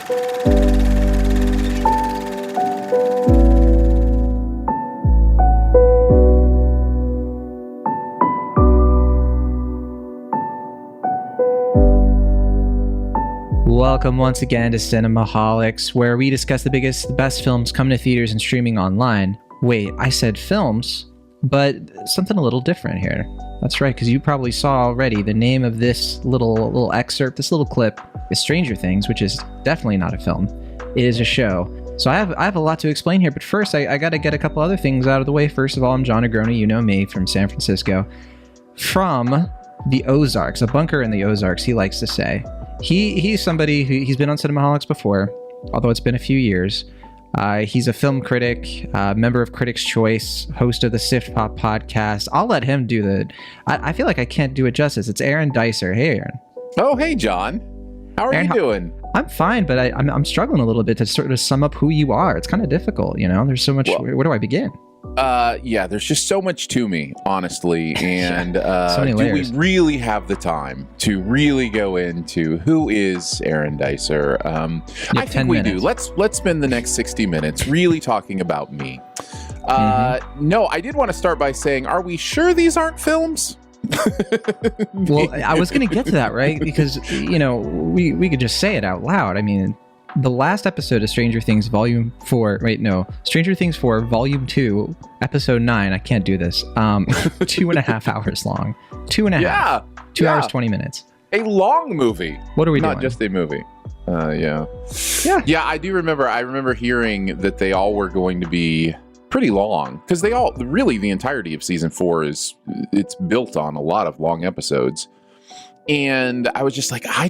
Welcome once again to Cinemaholics, where we discuss the biggest, the best films coming to theaters and streaming online. Wait, I said films, but something a little different here. That's right, because you probably saw already the name of this little excerpt, this little clip is Stranger Things, which is definitely not a film. It is a show. So I have a lot to explain here, but first I got to get a couple other things out of the way. First of all, I'm John Negroni, you know me, from San Francisco. From the Ozarks, a bunker in the Ozarks, he likes to say. He's somebody who he's been on Cinemaholics before, although it's been a few years. He's a film critic, member of Critics' Choice, host of the Sift Pop podcast. I'll let him do the. I feel like I can't do it justice. It's Aaron Dicer. Hey, Aaron. Oh, hey, John. How are you doing? I'm fine, but I'm struggling a little bit to sort of sum up who you are. It's kind of difficult, you know. There's so much. Where do I begin? Yeah, there's just so much to me, honestly, and so many layers. Do we really have the time to really go into who is Aaron Dicer? I think we do. Let's spend the next 60 minutes really talking about me. No, I did want to start by saying, are we sure these aren't films? Well, I was going to get to that, right? Because, you know, we could just say it out loud. I mean, the last episode of Stranger Things Stranger Things 4 Volume 2, Episode 9, I can't do this, 2.5 hours long. 2.5. Yeah. 2 hours, 20 minutes. A long movie. What are we doing? Not just a movie. Yeah, I do remember. I remember hearing that they all were going to be pretty long, because the entirety of season 4 it's built on a lot of long episodes. And I was just like, I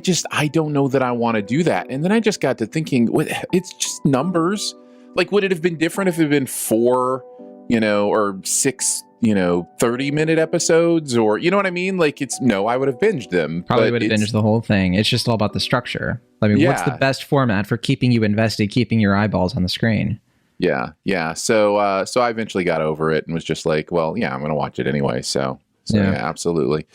don't know that I want to do that. And then I just got to thinking, it's just numbers. Like, would it have been different if it had been 4, or 6, 30-minute episodes, or, you know what I mean? Like, I would have binged them. Probably would have binged the whole thing. It's just all about the structure. I mean, what's the best format for keeping you invested, keeping your eyeballs on the screen? Yeah. So I eventually got over it and was just like, well, yeah, I'm going to watch it anyway. So yeah, absolutely.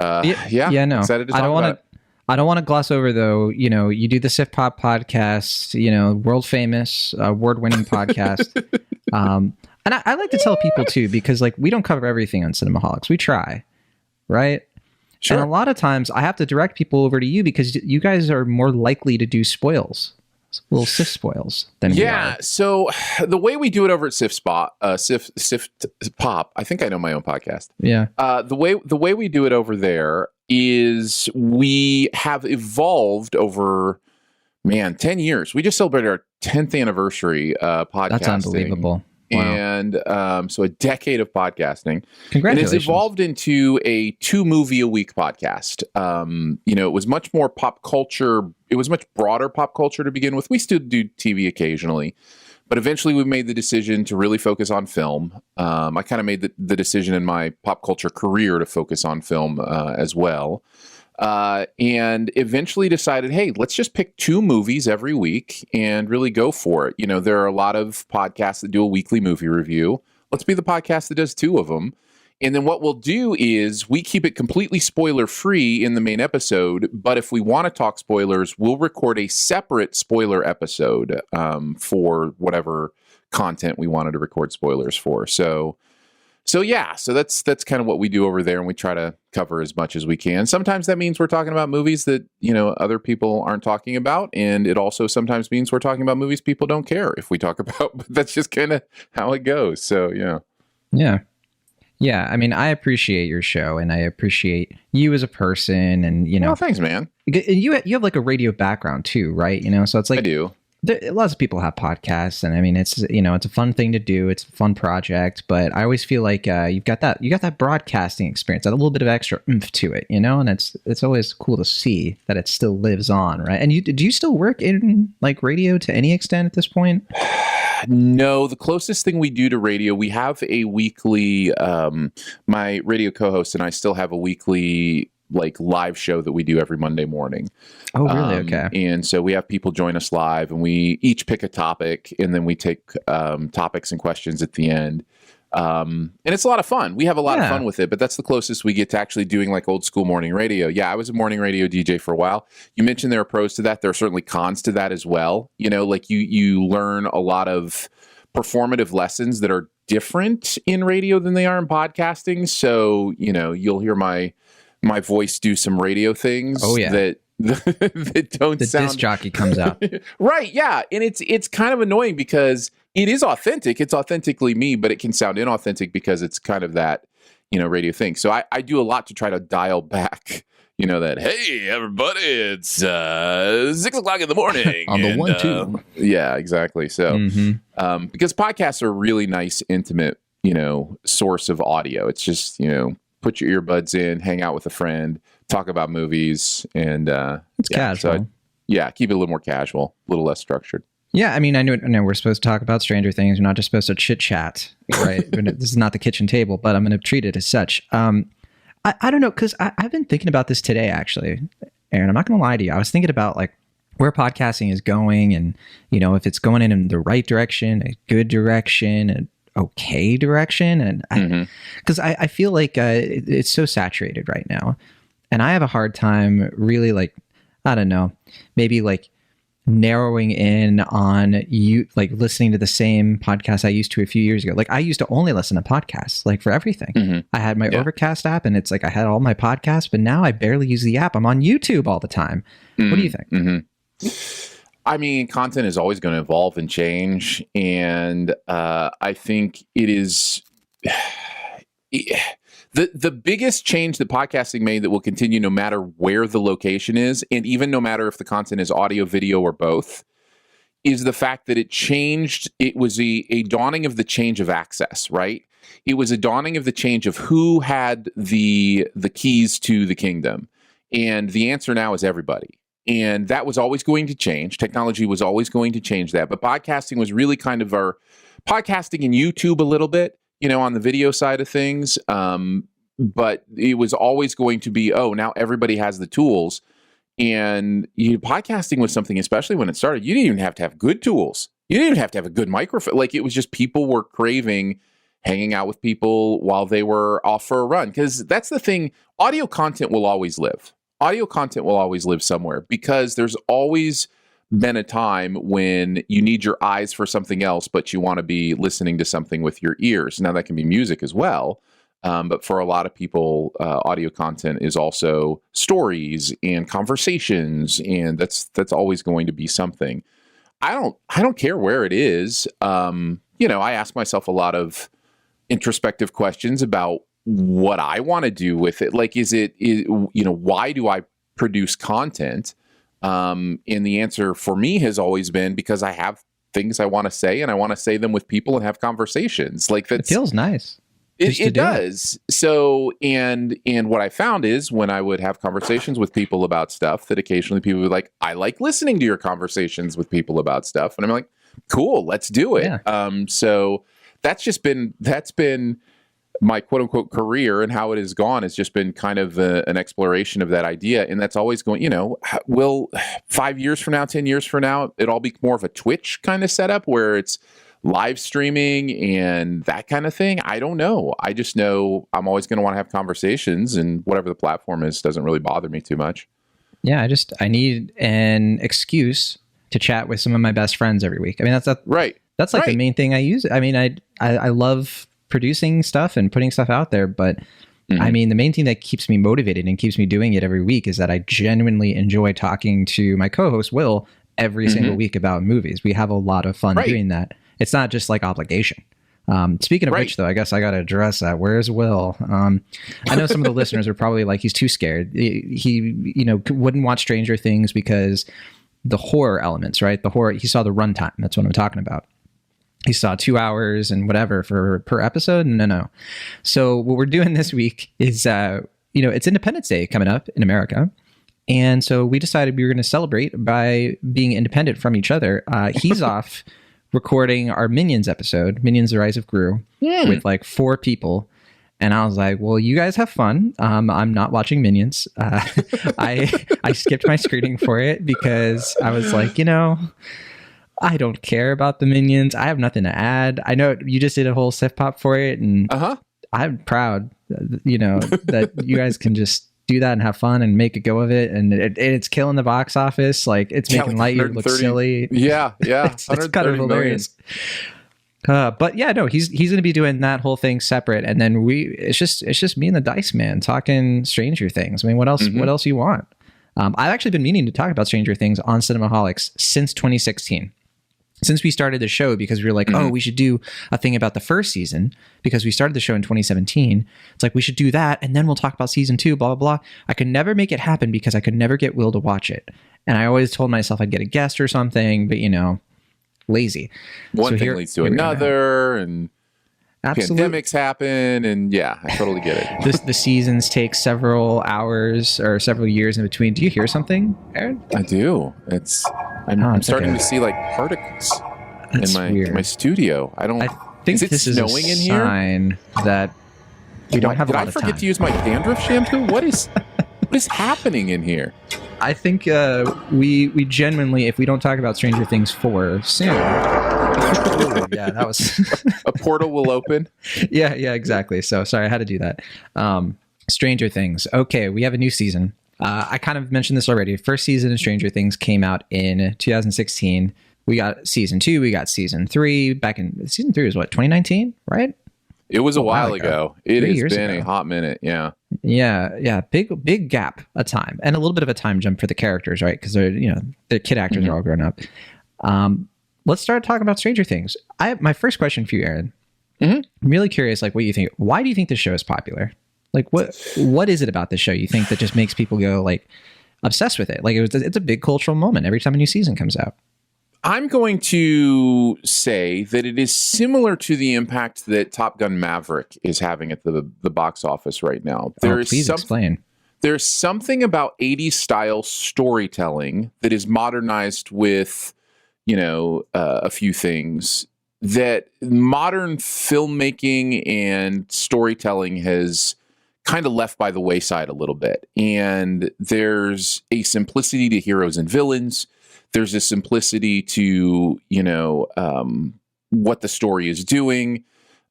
No. Excited to talk about it. I don't want to gloss over, though. You do the Sift Pop podcast, world famous, award-winning podcast. And I like to tell people too, because we don't cover everything on Cinemaholics. We try, right? Sure. And a lot of times I have to direct people over to you because you guys are more likely to do spoils. Little Sift spoils than we are. So the way we do it over at Sift Pop, I think I know my own podcast. Yeah. The way we do it over there is we have evolved over 10 years. We just celebrated our 10th anniversary podcasting. That's unbelievable. Wow. And so a decade of podcasting. Congratulations. And it's evolved into a 2-movie-a-week podcast. It was much more pop culture. It was much broader pop culture to begin with. We still do TV occasionally. But eventually we made the decision to really focus on film. I kind of made the decision in my pop culture career to focus on film as well. And eventually decided, hey, let's just pick 2 movies every week and really go for it. There are a lot of podcasts that do a weekly movie review. Let's be the podcast that does 2 of them. And then what we'll do is we keep it completely spoiler free in the main episode. But if we want to talk spoilers, we'll record a separate spoiler episode for whatever content we wanted to record spoilers for. So that's kind of what we do over there, and we try to cover as much as we can. Sometimes that means we're talking about movies that, other people aren't talking about, and it also sometimes means we're talking about movies people don't care if we talk about, but that's just kind of how it goes. So, Yeah, I mean, I appreciate your show, and I appreciate you as a person, and, Well, thanks, man. You have a radio background too, right? So it's like... I do. Lots of people have podcasts, and I mean, it's it's a fun thing to do. It's a fun project, but I always feel like you got that broadcasting experience, that a little bit of extra oomph to it, and it's always cool to see that it still lives on, right? And do you still work in radio to any extent at this point? No, the closest thing we do to radio, we have a weekly. My radio co-host and I still have a weekly live show that we do every Monday morning. Oh, really? Okay. And so we have people join us live, and we each pick a topic, and then we take topics and questions at the end. And it's a lot of fun. We have a lot of Yeah. fun with it, but that's the closest we get to actually doing like old school morning radio. Yeah, I was a morning radio DJ for a while. You mentioned there are pros to that. There are certainly cons to that as well. You know, like you learn a lot of performative lessons that are different in radio than they are in podcasting. So, you know, you'll hear my voice do some radio things Oh, yeah. that that don't The sound disc jockey comes out. right. Yeah. And it's kind of annoying because it is authentic. It's authentically me, but it can sound inauthentic because it's kind of that, you know, radio thing. So I do a lot to try to dial back, you know, that, hey, everybody, it's 6 o'clock in the morning. On the 1-2. Yeah, exactly. So Mhm. because podcasts are a really nice, intimate, you know, source of audio. It's just, you know, put your earbuds in, hang out with a friend, talk about movies, and It's casual. So keep it a little more casual, a little less structured. Yeah, I mean, I know we're supposed to talk about Stranger Things. We're not just supposed to chit chat, right? This is not the kitchen table, but I'm going to treat it as such. I don't know, because I've been thinking about this today, actually, Aaron. I'm not going to lie to you. I was thinking about like where podcasting is going, and you know, if it's going in the right direction, a good direction, an okay direction, and because I feel like it's so saturated right now, and I have a hard time really like, I don't know, maybe like narrowing in on you, like listening to the same podcast I used to a few years ago. Like I used to only listen to podcasts, like for everything. I had my Overcast app, and it's like I had all my podcasts, but now I barely use the app. I'm on YouTube all the time. What do you think? I mean, content is always going to evolve and change, and I think it is the biggest change that podcasting made that will continue no matter where the location is, and even no matter if the content is audio, video, or both, is the fact that it changed. It was a dawning of the change of access, right? It was a dawning of the change of who had the keys to the kingdom, and the answer now is everybody. And that was always going to change. Technology was always going to change that. But podcasting was really kind of our podcasting and YouTube a little bit, you know, on the video side of things. But it was always going to be, oh, now everybody has the tools. And podcasting was something, especially when it started, you didn't even have to have good tools. You didn't even have to have a good microphone. Like it was just people were craving hanging out with people while they were off for a run. Because that's the thing. Audio content will always live. Audio content will always live somewhere because there's always been a time when you need your eyes for something else, but you want to be listening to something with your ears. Now that can be music as well. But for a lot of people, audio content is also stories and conversations, and that's always going to be something. I don't care where it is. You know, I ask myself a lot of introspective questions about what I want to do with it. Like, why do I produce content? And the answer for me has always been because I have things I want to say, and I want to say them with people and have conversations. Like that feels nice. It does. So, and what I found is when I would have conversations with people about stuff, that occasionally people would be like, I like listening to your conversations with people about stuff. And I'm like, cool, let's do it. Yeah. So that's been my quote unquote career, and how it has gone has just been kind of an exploration of that idea. And that's always going, you know, will 5 years from now, 10 years from now, it all be more of a Twitch kind of setup where it's live streaming and that kind of thing? I don't know. I just know I'm always going to want to have conversations, and whatever the platform is doesn't really bother me too much. Yeah, I need an excuse to chat with some of my best friends every week. I mean, that's right. That's like the main thing I use. I mean, I love producing stuff and putting stuff out there, but I mean, the main thing that keeps me motivated and keeps me doing it every week is that I genuinely enjoy talking to my co-host Will every single week about movies. We have a lot of fun doing that. It's not just like obligation. Speaking of which, though, I guess I got to address that. Where's Will? I know some of the listeners are probably like, he's too scared. He wouldn't watch Stranger Things because the horror elements, right? The horror, he saw the runtime. That's what I'm talking about. He saw 2 hours and whatever per episode. No. So what we're doing this week is, it's Independence Day coming up in America. And so we decided we were going to celebrate by being independent from each other. He's off recording our Minions episode, Minions: The Rise of Gru, with like 4 people. And I was like, well, you guys have fun. I'm not watching Minions. I skipped my screening for it because I was like, I don't care about the Minions. I have nothing to add. I know you just did a whole sip pop for it, and I'm proud, that you guys can just do that and have fun and make a go of it, and it's killing the box office. Like, it's making Lightyear look silly. Yeah, it's kind of hilarious. But yeah, no, he's going to be doing that whole thing separate, and then it's just me and the Dice Man talking Stranger Things. I mean, what else? What else you want? I've actually been meaning to talk about Stranger Things on Cinemaholics since 2016. Since we started the show, because we were like, oh, we should do a thing about the first season, because we started the show in 2017. It's like, we should do that, and then we'll talk about season 2, blah, blah, blah. I could never make it happen because I could never get Will to watch it. And I always told myself I'd get a guest or something, but, lazy. One thing leads to another, and pandemics happen, and yeah, I totally get it. The seasons take several hours or several years in between. Do you hear something, Aaron? I do. I'm starting to see like particles in my studio. I think this is snowing a in here? Sign that we don't have a lot of time. Did I forget to use my dandruff shampoo? What is happening in here? I think we genuinely, if we don't talk about Stranger Things 4 soon, yeah, that was a portal will open. Yeah, exactly. So sorry, I had to do that. Stranger Things. Okay, we have a new season. I kind of mentioned this already. First season of Stranger Things came out in 2016. We got season 2. We got season 3. Season 3 was what, 2019, right? It was a while ago. It has been a hot minute. Yeah. Yeah. Big gap of time, and a little bit of a time jump for the characters, right? Because the kid actors are all grown up. Let's start talking about Stranger Things. My first question for you, Aaron. I'm really curious, like, what you think. Why do you think this show is popular? Like, what is it about this show you think that just makes people go like obsessed with it? Like, it's a big cultural moment every time a new season comes out. I'm going to say that it is similar to the impact that Top Gun Maverick is having at the box office right now. Please explain. There's something about 80s style storytelling that is modernized with, a few things that modern filmmaking and storytelling has kind of left by the wayside a little bit. And there's a simplicity to heroes and villains. There's a simplicity to, what the story is doing.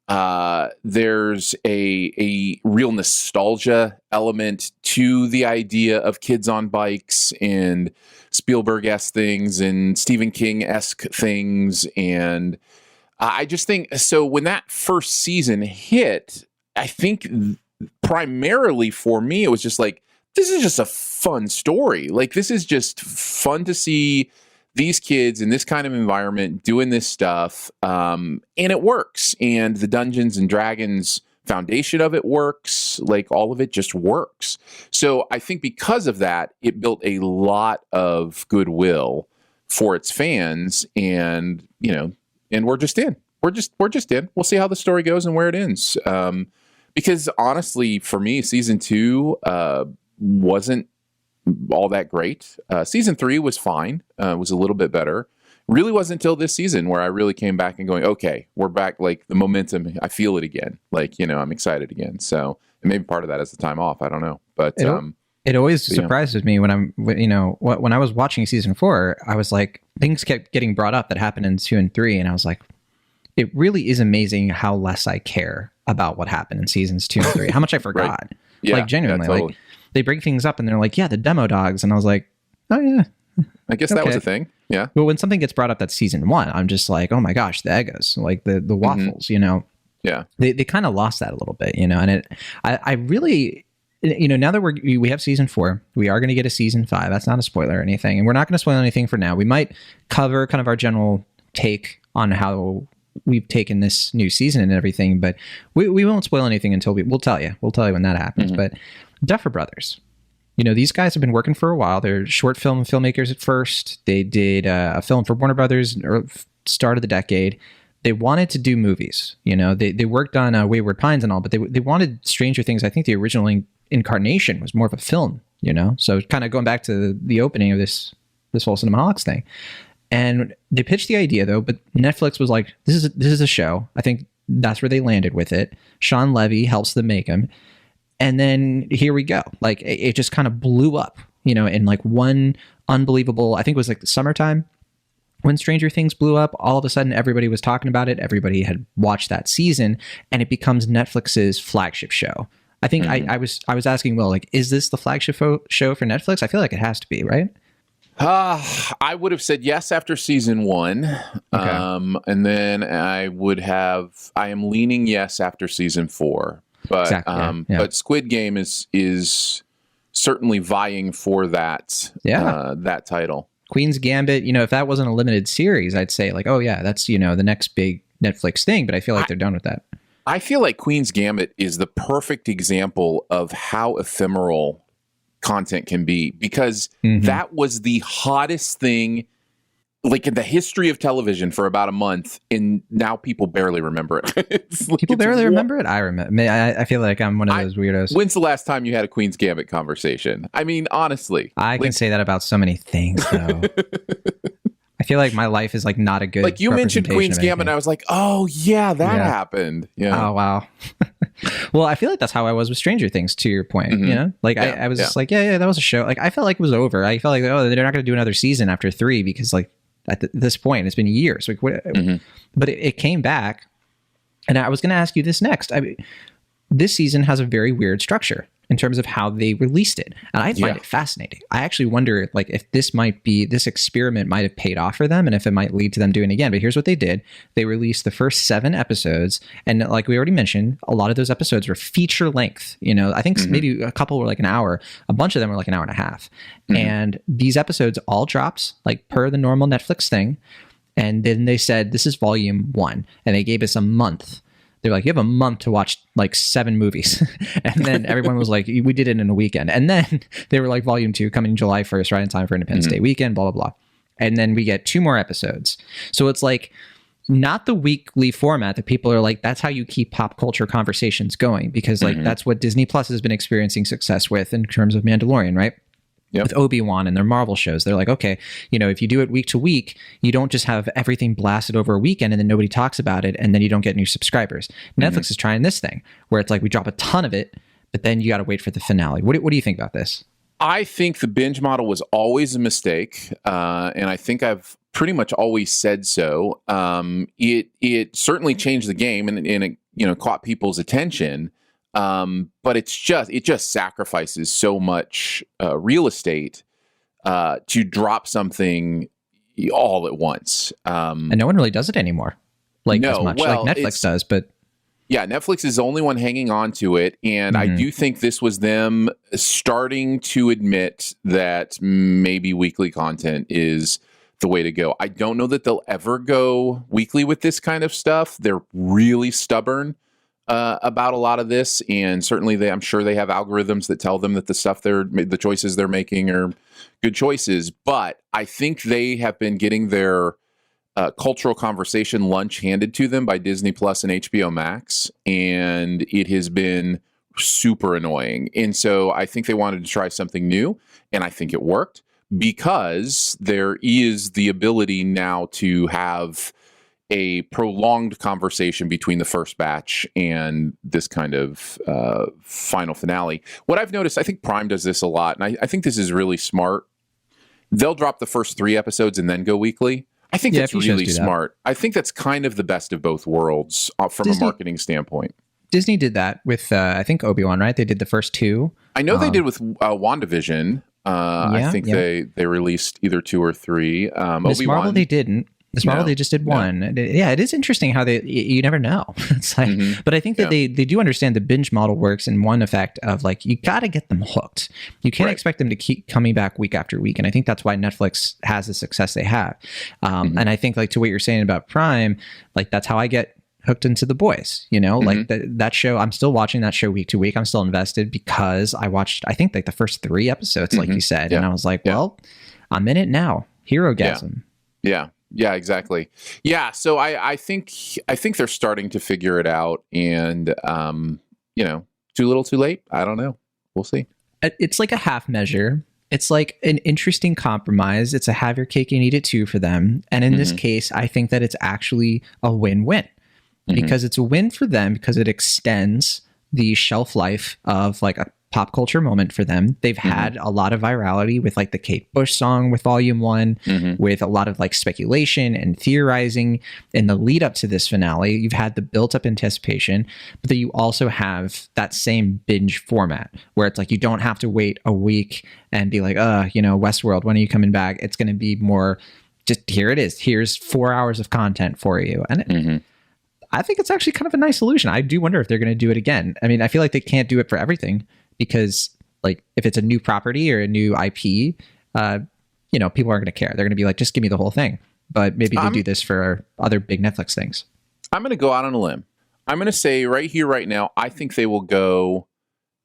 There's a real nostalgia element to the idea of kids on bikes and Spielberg-esque things and Stephen King-esque things. And I just think, so when that first season hit, I think primarily for me, it was just like, this is just a fun story. Like, this is just fun to see these kids in this kind of environment doing this stuff. And it works. And the Dungeons and Dragons foundation of it works. Like, all of it just works. So I think because of that, it built a lot of goodwill for its fans. And, and we're just in. We're just in. We'll see how the story goes and where it ends. Because honestly, for me, season 2 wasn't all that great. Season 3 was fine. Was a little bit better. Really wasn't until this season where I really came back and going, okay, we're back. Like, the momentum, I feel it again. Like, I'm excited again. So, and maybe part of that is the time off. I don't know, but it always surprises me when when I was watching season 4, I was like, things kept getting brought up that happened in 2 and 3, and I was like, it really is amazing how less I care about what happened in seasons 2 and 3. How much I forgot. Right. Yeah, like, genuinely, totally. like, they bring things up and they're like, yeah, the demo dogs. And I was like, oh yeah. I guess that was a thing. Yeah. But when something gets brought up that's season 1, I'm just like, oh my gosh, the Eggos, like the waffles, Yeah. They kind of lost that a little bit, and I really, now that we have season 4, we are going to get a season 5. That's not a spoiler or anything. And we're not going to spoil anything for now. We might cover kind of our general take on how we've taken this new season and everything, but we won't spoil anything until we'll tell you when that happens. But Duffer Brothers, these guys have been working for a while. They're short film filmmakers at first. They did a film for Warner Brothers start of the decade. They wanted to do movies. They worked on Wayward Pines and all, but they wanted Stranger Things. I think the original incarnation was more of a film, so kind of going back to the opening of this whole Cinemaholics thing. And they pitched the idea, though, but Netflix was like, this is a show. I think that's where they landed with it. Sean Levy helps them make them. And then here we go. Like, it just kind of blew up, in like one unbelievable, I think it was like the summertime. when Stranger Things blew up, all of a sudden everybody was talking about it. Everybody had watched that season, and it becomes Netflix's flagship show. I think I was asking Will, like, is this the flagship show for Netflix? I feel like it has to be, right? I would have said yes after season 1. Okay. And then I am leaning yes after season 4. But Exactly, yeah. but Squid Game is certainly vying for that that title. Queen's Gambit, if that wasn't a limited series, I'd say like, oh yeah, that's, the next big Netflix thing, but I feel like they're done with that. I feel like Queen's Gambit is the perfect example of how ephemeral content can be, because that was the hottest thing like in the history of television for about a month, and now people barely remember it. People barely remember it? I remember. I feel like I'm one of those weirdos. When's the last time you had a Queen's Gambit conversation? I mean, honestly. I can say that about so many things, though. I feel like my life is like not a good. Like you mentioned Queen's Gambit, and I was like, oh yeah, that happened. Yeah. Oh wow. Well, I feel like that's how I was with Stranger Things. To your point, like I was just like, yeah, that was a show. Like I felt like it was over. I felt like, oh, they're not going to do another season after 3 because like at this point it's been years. Like, but it came back, and I was going to ask you this next. This season has a very weird structure in terms of how they released it. And I find it fascinating. I actually wonder like if this experiment might have paid off for them and if it might lead to them doing it again. But here's what they did. They released the first 7 episodes. And like we already mentioned, a lot of those episodes were feature length. I think maybe a couple were like an hour. A bunch of them were like an hour and a half. And these episodes all dropped like per the normal Netflix thing. And then they said, this is volume 1. And they gave us a month. They're like, you have a month to watch like 7 movies. And then everyone was like, we did it in a weekend. And then they were like, volume 2 coming July 1st, right in time for Independence Day weekend, blah, blah, blah. And then we get 2 more episodes. So it's like not the weekly format that people are like, that's how you keep pop culture conversations going. Because like that's what Disney Plus has been experiencing success with in terms of Mandalorian, right? With Obi-Wan and their Marvel shows. They're like, okay, if you do it week to week, you don't just have everything blasted over a weekend and then nobody talks about it and then you don't get new subscribers. Netflix is trying this thing where it's like we drop a ton of it, but then you got to wait for the finale. What do you think about this? I think the binge model was always a mistake, and I think I've pretty much always said so. It certainly changed the game and it caught people's attention. But it just sacrifices so much real estate to drop something all at once. And no one really does it anymore, like as much like Netflix does. But yeah, Netflix is the only one hanging on to it, and I do think this was them starting to admit that maybe weekly content is the way to go. I don't know that they'll ever go weekly with this kind of stuff. They're really stubborn about a lot of this, and certainly I'm sure they have algorithms that tell them that the choices they're making are good choices. But I think they have been getting their cultural conversation lunch handed to them by Disney Plus and HBO Max, and it has been super annoying. And so I think they wanted to try something new, and I think it worked because there is the ability now to have a prolonged conversation between the first batch and this kind of final finale. What I've noticed, I think Prime does this a lot, and I think this is really smart. They'll drop the first 3 episodes and then go weekly. I think that's really smart. I think that's kind of the best of both worlds from a marketing standpoint. Disney did that with, I think, Obi-Wan, right? They did the first 2. I know they did with WandaVision. I think they released either 2 or 3. Miss Marvel, they didn't. This Marvel, they just did 1. Yeah, it is interesting how you never know. It's like, but I think that they do understand the binge model works in one effect of like, you got to get them hooked. You can't expect them to keep coming back week after week. And I think that's why Netflix has the success they have. And I think like to what you're saying about Prime, like that's how I get hooked into The Boys, like that show. I'm still watching that show week to week. I'm still invested because I watched, I think like the first 3 episodes, like you said. And I was like, well, I'm in it now. Herogasm. Yeah, exactly. Yeah, so I think they're starting to figure it out, and too little, too late. I don't know. We'll see. It's like a half measure. It's like an interesting compromise. It's a have your cake and eat it too for them. And in this case, I think that it's actually a win-win because it's a win for them because it extends the shelf life of like a pop culture moment for them. They've had a lot of virality with like the Kate Bush song with Volume 1, with a lot of like speculation and theorizing in the lead up to this finale. You've had the built up anticipation, but then you also have that same binge format where it's like you don't have to wait a week and be like, Westworld, when are you coming back? It's going to be more just here it is. Here's 4 hours of content for you. And I think it's actually kind of a nice solution. I do wonder if they're going to do it again. I mean, I feel like they can't do it for everything because like if it's a new property or a new IP, people aren't going to care. They're going to be like, just give me the whole thing. But maybe they do this for other big Netflix things. I'm going to go out on a limb. I'm going to say right here, right now, I think they will go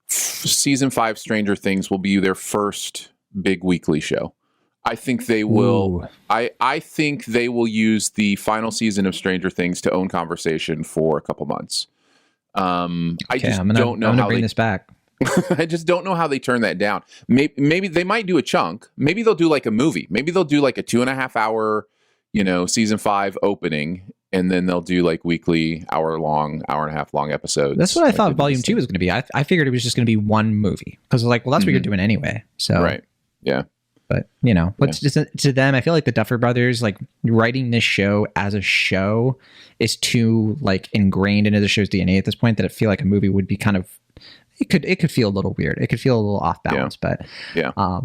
season 5 Stranger Things will be their first big weekly show. I think they will. I think they will use the final season of Stranger Things to own conversation for a couple months. I just don't know how bring this back. I just don't know how they turn that down. Maybe they might do a chunk. Maybe they'll do like a movie. Maybe they'll do like a 2.5 hour, season 5 opening, and then they'll do like weekly hour and a half long episodes. That's what I thought Volume 2 was going to be. I figured it was just going to be one movie because like, well, that's what you're doing anyway. So right, yeah. But to them, I feel like the Duffer Brothers, like writing this show as a show, is too like ingrained into the show's DNA at this point that I feel like a movie would be kind of. It could feel a little weird. It could feel a little off balance. But I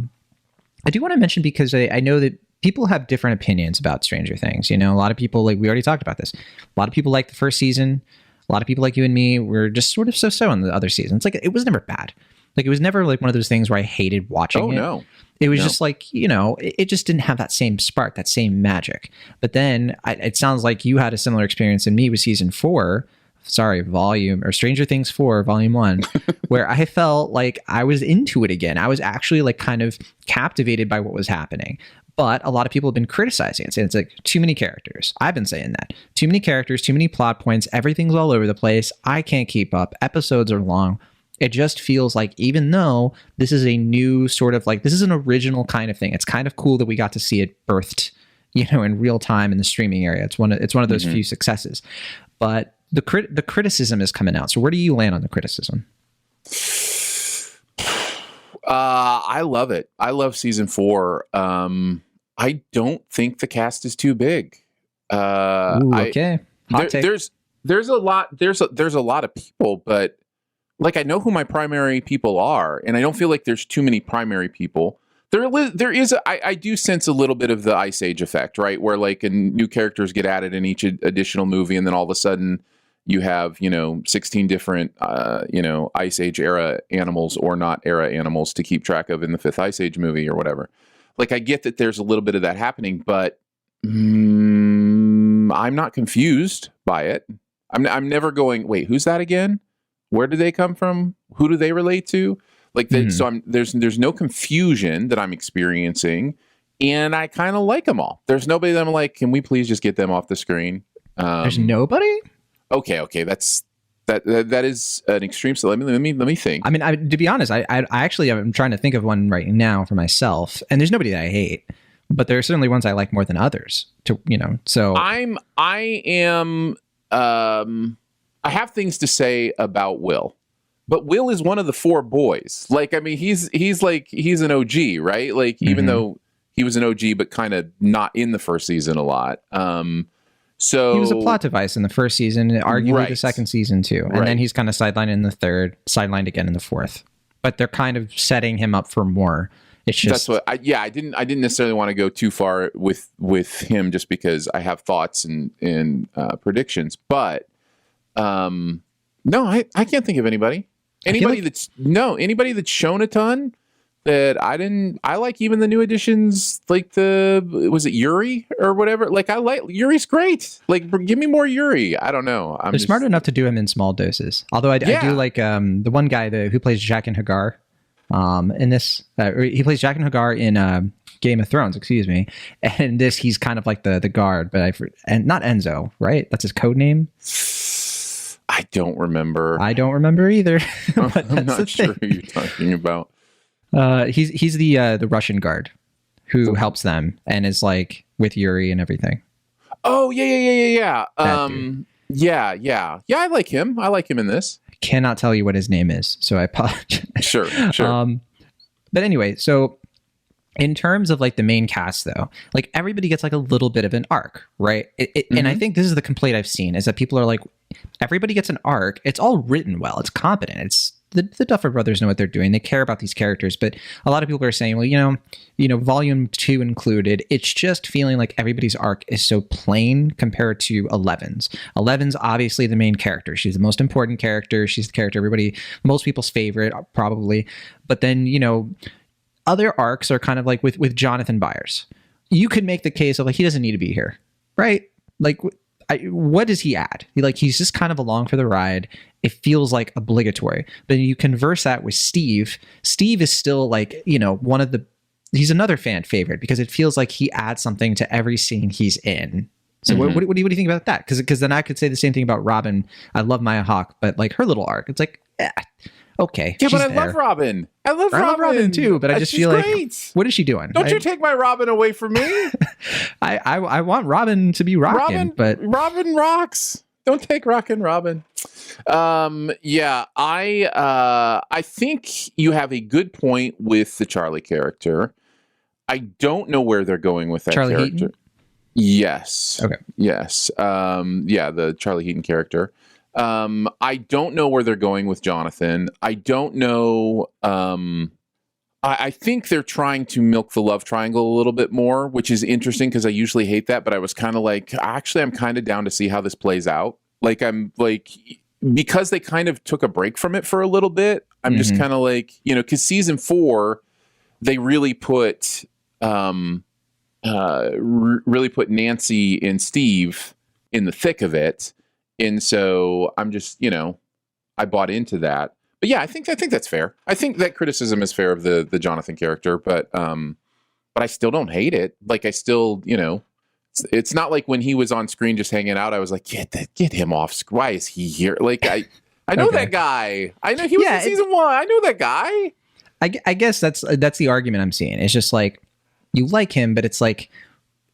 do want to mention because I know that people have different opinions about Stranger Things. A lot of people, like we already talked about this. A lot of people like the first season. A lot of people like you and me were just sort of so on the other seasons. Like it was never bad. Like it was never like one of those things where I hated watching it. No. It was just like, it just didn't have that same spark, that same magic. But then it sounds like you had a similar experience in me with season 4. Stranger Things 4, Volume 1, where I felt like I was into it again. I was actually like kind of captivated by what was happening. But a lot of people have been criticizing it, saying it's like too many characters. I've been saying that. Too many characters, too many plot points. Everything's all over the place. I can't keep up. Episodes are long. It just feels like even though this is a new sort of like, this is an original kind of thing. It's kind of cool that we got to see it birthed, in real time in the streaming area. It's one of those few successes. But the criticism is coming out. So where do you land on the criticism? I love it. I love season 4. I don't think the cast is too big. Okay. There's a lot of people, but like I know who my primary people are, and I don't feel like there's too many primary people. I do sense a little bit of the Ice Age effect, right? Where like new characters get added in each additional movie, and then all of a sudden you have 16 different Ice Age era animals or not era animals to keep track of in the 5th Ice Age movie or whatever. Like I get that there's a little bit of that happening, but I'm not confused by it. I'm never going, wait, who's that again? Where do they come from? Who do they relate to? Like, so there's no confusion that I'm experiencing, and I kind of like them all. There's nobody that I'm like, can we please just get them off the screen? There's nobody. Okay, that is an extreme. So let me think. I mean, to be honest, I actually am trying to think of one right now for myself, and there's nobody that I hate, but there are certainly ones I like more than others. So I have things to say about Will, but Will is one of the 4 boys. Like, I mean, he's an OG, right? Like, even though he was an OG, but kind of not in the first season a lot. So he was a plot device in the first season, arguably the second season too, and then he's kind of sidelined in the 3rd, sidelined again in the 4th. But they're kind of setting him up for more. It's just I didn't necessarily want to go too far with him just because I have thoughts and predictions, but. No, I can't think of anybody. Anybody that's shown a ton that I like even the new additions, like was it Yuri or whatever? Like I like Yuri's great. Like give me more Yuri. I don't know. They're smart enough to do him in small doses. Although I do like the one guy who plays Jack and Hagar in this. He plays Jack and Hagar in Game of Thrones, excuse me. And this he's kind of like the guard, but and not Enzo, right? That's his code name. I don't remember. I don't remember either. But I'm not sure who you're talking about. He's the Russian guard who helps them and is like with Yuri and everything. Oh yeah. Yeah. I like him. I like him in this. cannot tell you what his name is, so I apologize. Sure. But anyway, so in terms of like the main cast, though, like everybody gets like a little bit of an arc, right? And I think this is the complaint I've seen, is that people are like, everybody gets an arc. It's all written well. It's competent. It's the Duffer Brothers know what they're doing. They care about these characters. But a lot of people are saying, well, you know, volume 2 included, it's just feeling like everybody's arc is so plain compared to Eleven's. Eleven's obviously the main character. She's the most important character. She's the character most people's favorite, probably. But then, you know, other arcs are kind of like with Jonathan Byers. You could make the case of like, he doesn't need to be here, right? Like, what does he add? He's just kind of along for the ride. It feels like obligatory. But you converse that with Steve. Steve is still like, you know, he's another fan favorite because it feels like he adds something to every scene he's in. So what do you think about that? Because then I could say the same thing about Robin. I love Maya Hawke, but like her little arc, it's like, okay. Yeah, but I love Robin. I love Robin too, but I just feel great. Like, what is she doing? Don't you take my Robin away from me? I want Robin to be rocking, but Robin rocks. Don't take rockin' Robin. Yeah, I think you have a good point with the Charlie character. I don't know where they're going with that Charlie character. Heaton? Yes. Okay. Yes. Yeah, the Charlie Heaton character. I don't know where they're going with Jonathan. I don't know. I think they're trying to milk the love triangle a little bit more, which is interesting because I usually hate that. But I was kind of like, actually, I'm kind of down to see how this plays out. Because they kind of took a break from it for a little bit. I'm just kind of like, you know, because season 4, they really put Nancy and Steve in the thick of it. And so I'm just, you know, I bought into that. But yeah, I think that's fair. I think that criticism is fair of the Jonathan character, but I still don't hate it. Like I still, you know, it's not like when he was on screen just hanging out, I was like, get him off. Why is he here? Like I know that guy. I know he was in season 1. I know that guy. I guess that's the argument I'm seeing. It's just like you like him, but it's like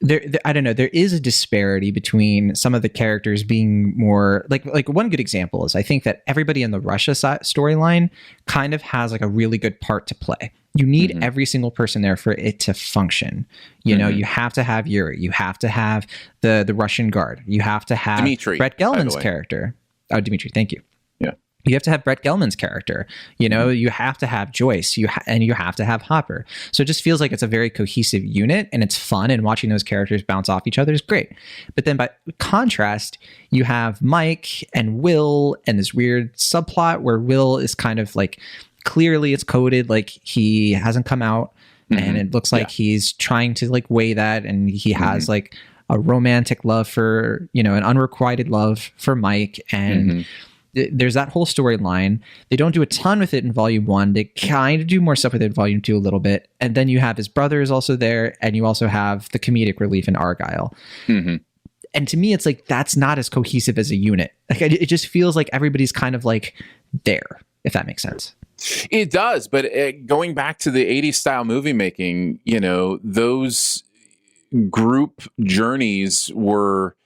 there I don't know. There is a disparity between some of the characters being more like one good example is I think that everybody in the Russia storyline kind of has like a really good part to play. You need every single person there for it to function. You know, you have to have Yuri. You have to have the Russian guard. You have to have Dimitri, Brett Gelman's character. Oh, Dimitri, thank you. Yeah. You have to have Brett Gelman's character. You know, you have to have Joyce. And you have to have Hopper. So it just feels like it's a very cohesive unit, and it's fun. And watching those characters bounce off each other is great. But then by contrast, you have Mike and Will, and this weird subplot where Will is kind of like clearly it's coded like he hasn't come out, and it looks like he's trying to like weigh that, and he has like a romantic love for, you know, an unrequited love for Mike, and there's that whole storyline. They don't do a ton with it in volume 1. They kind of do more stuff with it in volume 2 a little bit, and then you have his brother is also there, and you also have the comedic relief in Argyle. And to me, it's like that's not as cohesive as a unit. Like it just feels like everybody's kind of like there, if that makes sense. It does, but going back to the 80s style movie making, you know, those group journeys were,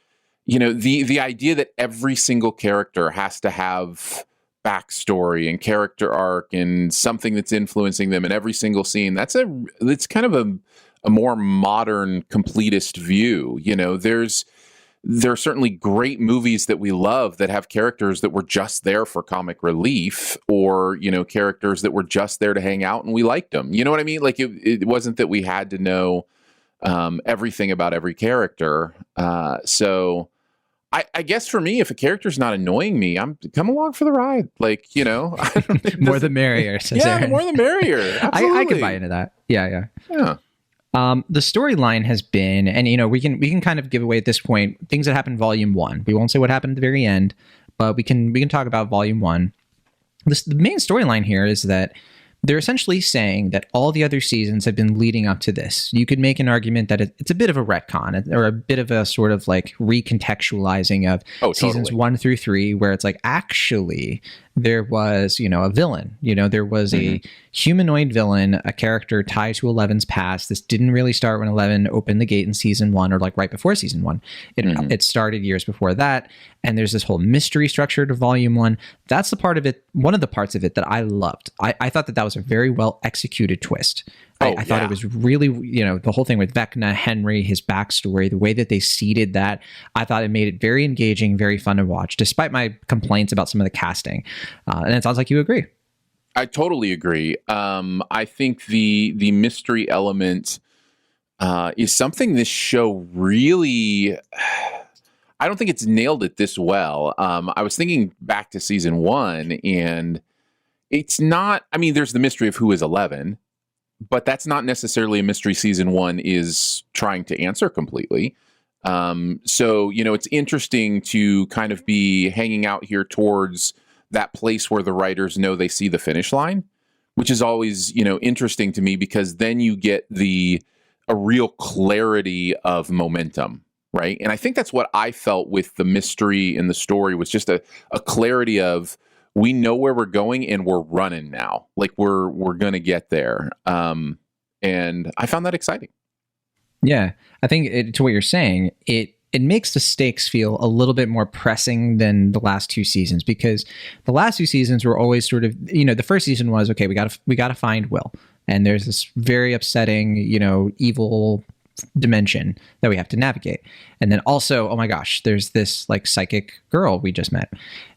you know, the idea that every single character has to have backstory and character arc and something that's influencing them in every single scene. It's kind of a more modern completist view. You know, there are certainly great movies that we love that have characters that were just there for comic relief, or, you know, characters that were just there to hang out and we liked them. You know what I mean? Like it wasn't that we had to know everything about every character. So I guess for me, if a character's not annoying me, come along for the ride. Like, you know, more the merrier. Yeah, the more the merrier. I can buy into that. Yeah. The storyline has been, and you know, we can kind of give away at this point things that happened in volume 1. We won't say what happened at the very end, but we can talk about volume 1. The main storyline here is that they're essentially saying that all the other seasons have been leading up to this. You could make an argument that it's a bit of a retcon, or a bit of a sort of like recontextualizing of seasons 1 through 3, where it's like, actually, there was, a villain. There was a humanoid villain, a character tied to Eleven's past. This didn't really start when 11 opened the gate in season 1, or like right before season 1. It started years before that. And there's this whole mystery structure to volume 1. That's the part of it, one of the parts of it that I loved. I thought that was a very well executed twist. I thought it was really, the whole thing with Vecna, Henry, his backstory, the way that they seeded that, I thought it made it very engaging, very fun to watch, despite my complaints about some of the casting. And it sounds like you agree. I totally agree. I think the mystery element is something this show really... I don't think it's nailed it this well. I was thinking back to season 1, and it's not... I mean, there's the mystery of who is 11, but that's not necessarily a mystery season 1 is trying to answer completely. So, it's interesting to kind of be hanging out here towards that place where the writers know they see the finish line, which is always, interesting to me, because then you get a real clarity of momentum, right? And I think that's what I felt with the mystery in the story, was just a clarity of, we know where we're going and we're running now. Like we're going to get there. And I found that exciting. Yeah. I think to what you're saying, it makes the stakes feel a little bit more pressing than the last 2 seasons, because the last 2 seasons were always sort of, the first season was, okay, we got to find Will. And there's this very upsetting, evil dimension that we have to navigate. And then also, oh my gosh, there's this like psychic girl we just met.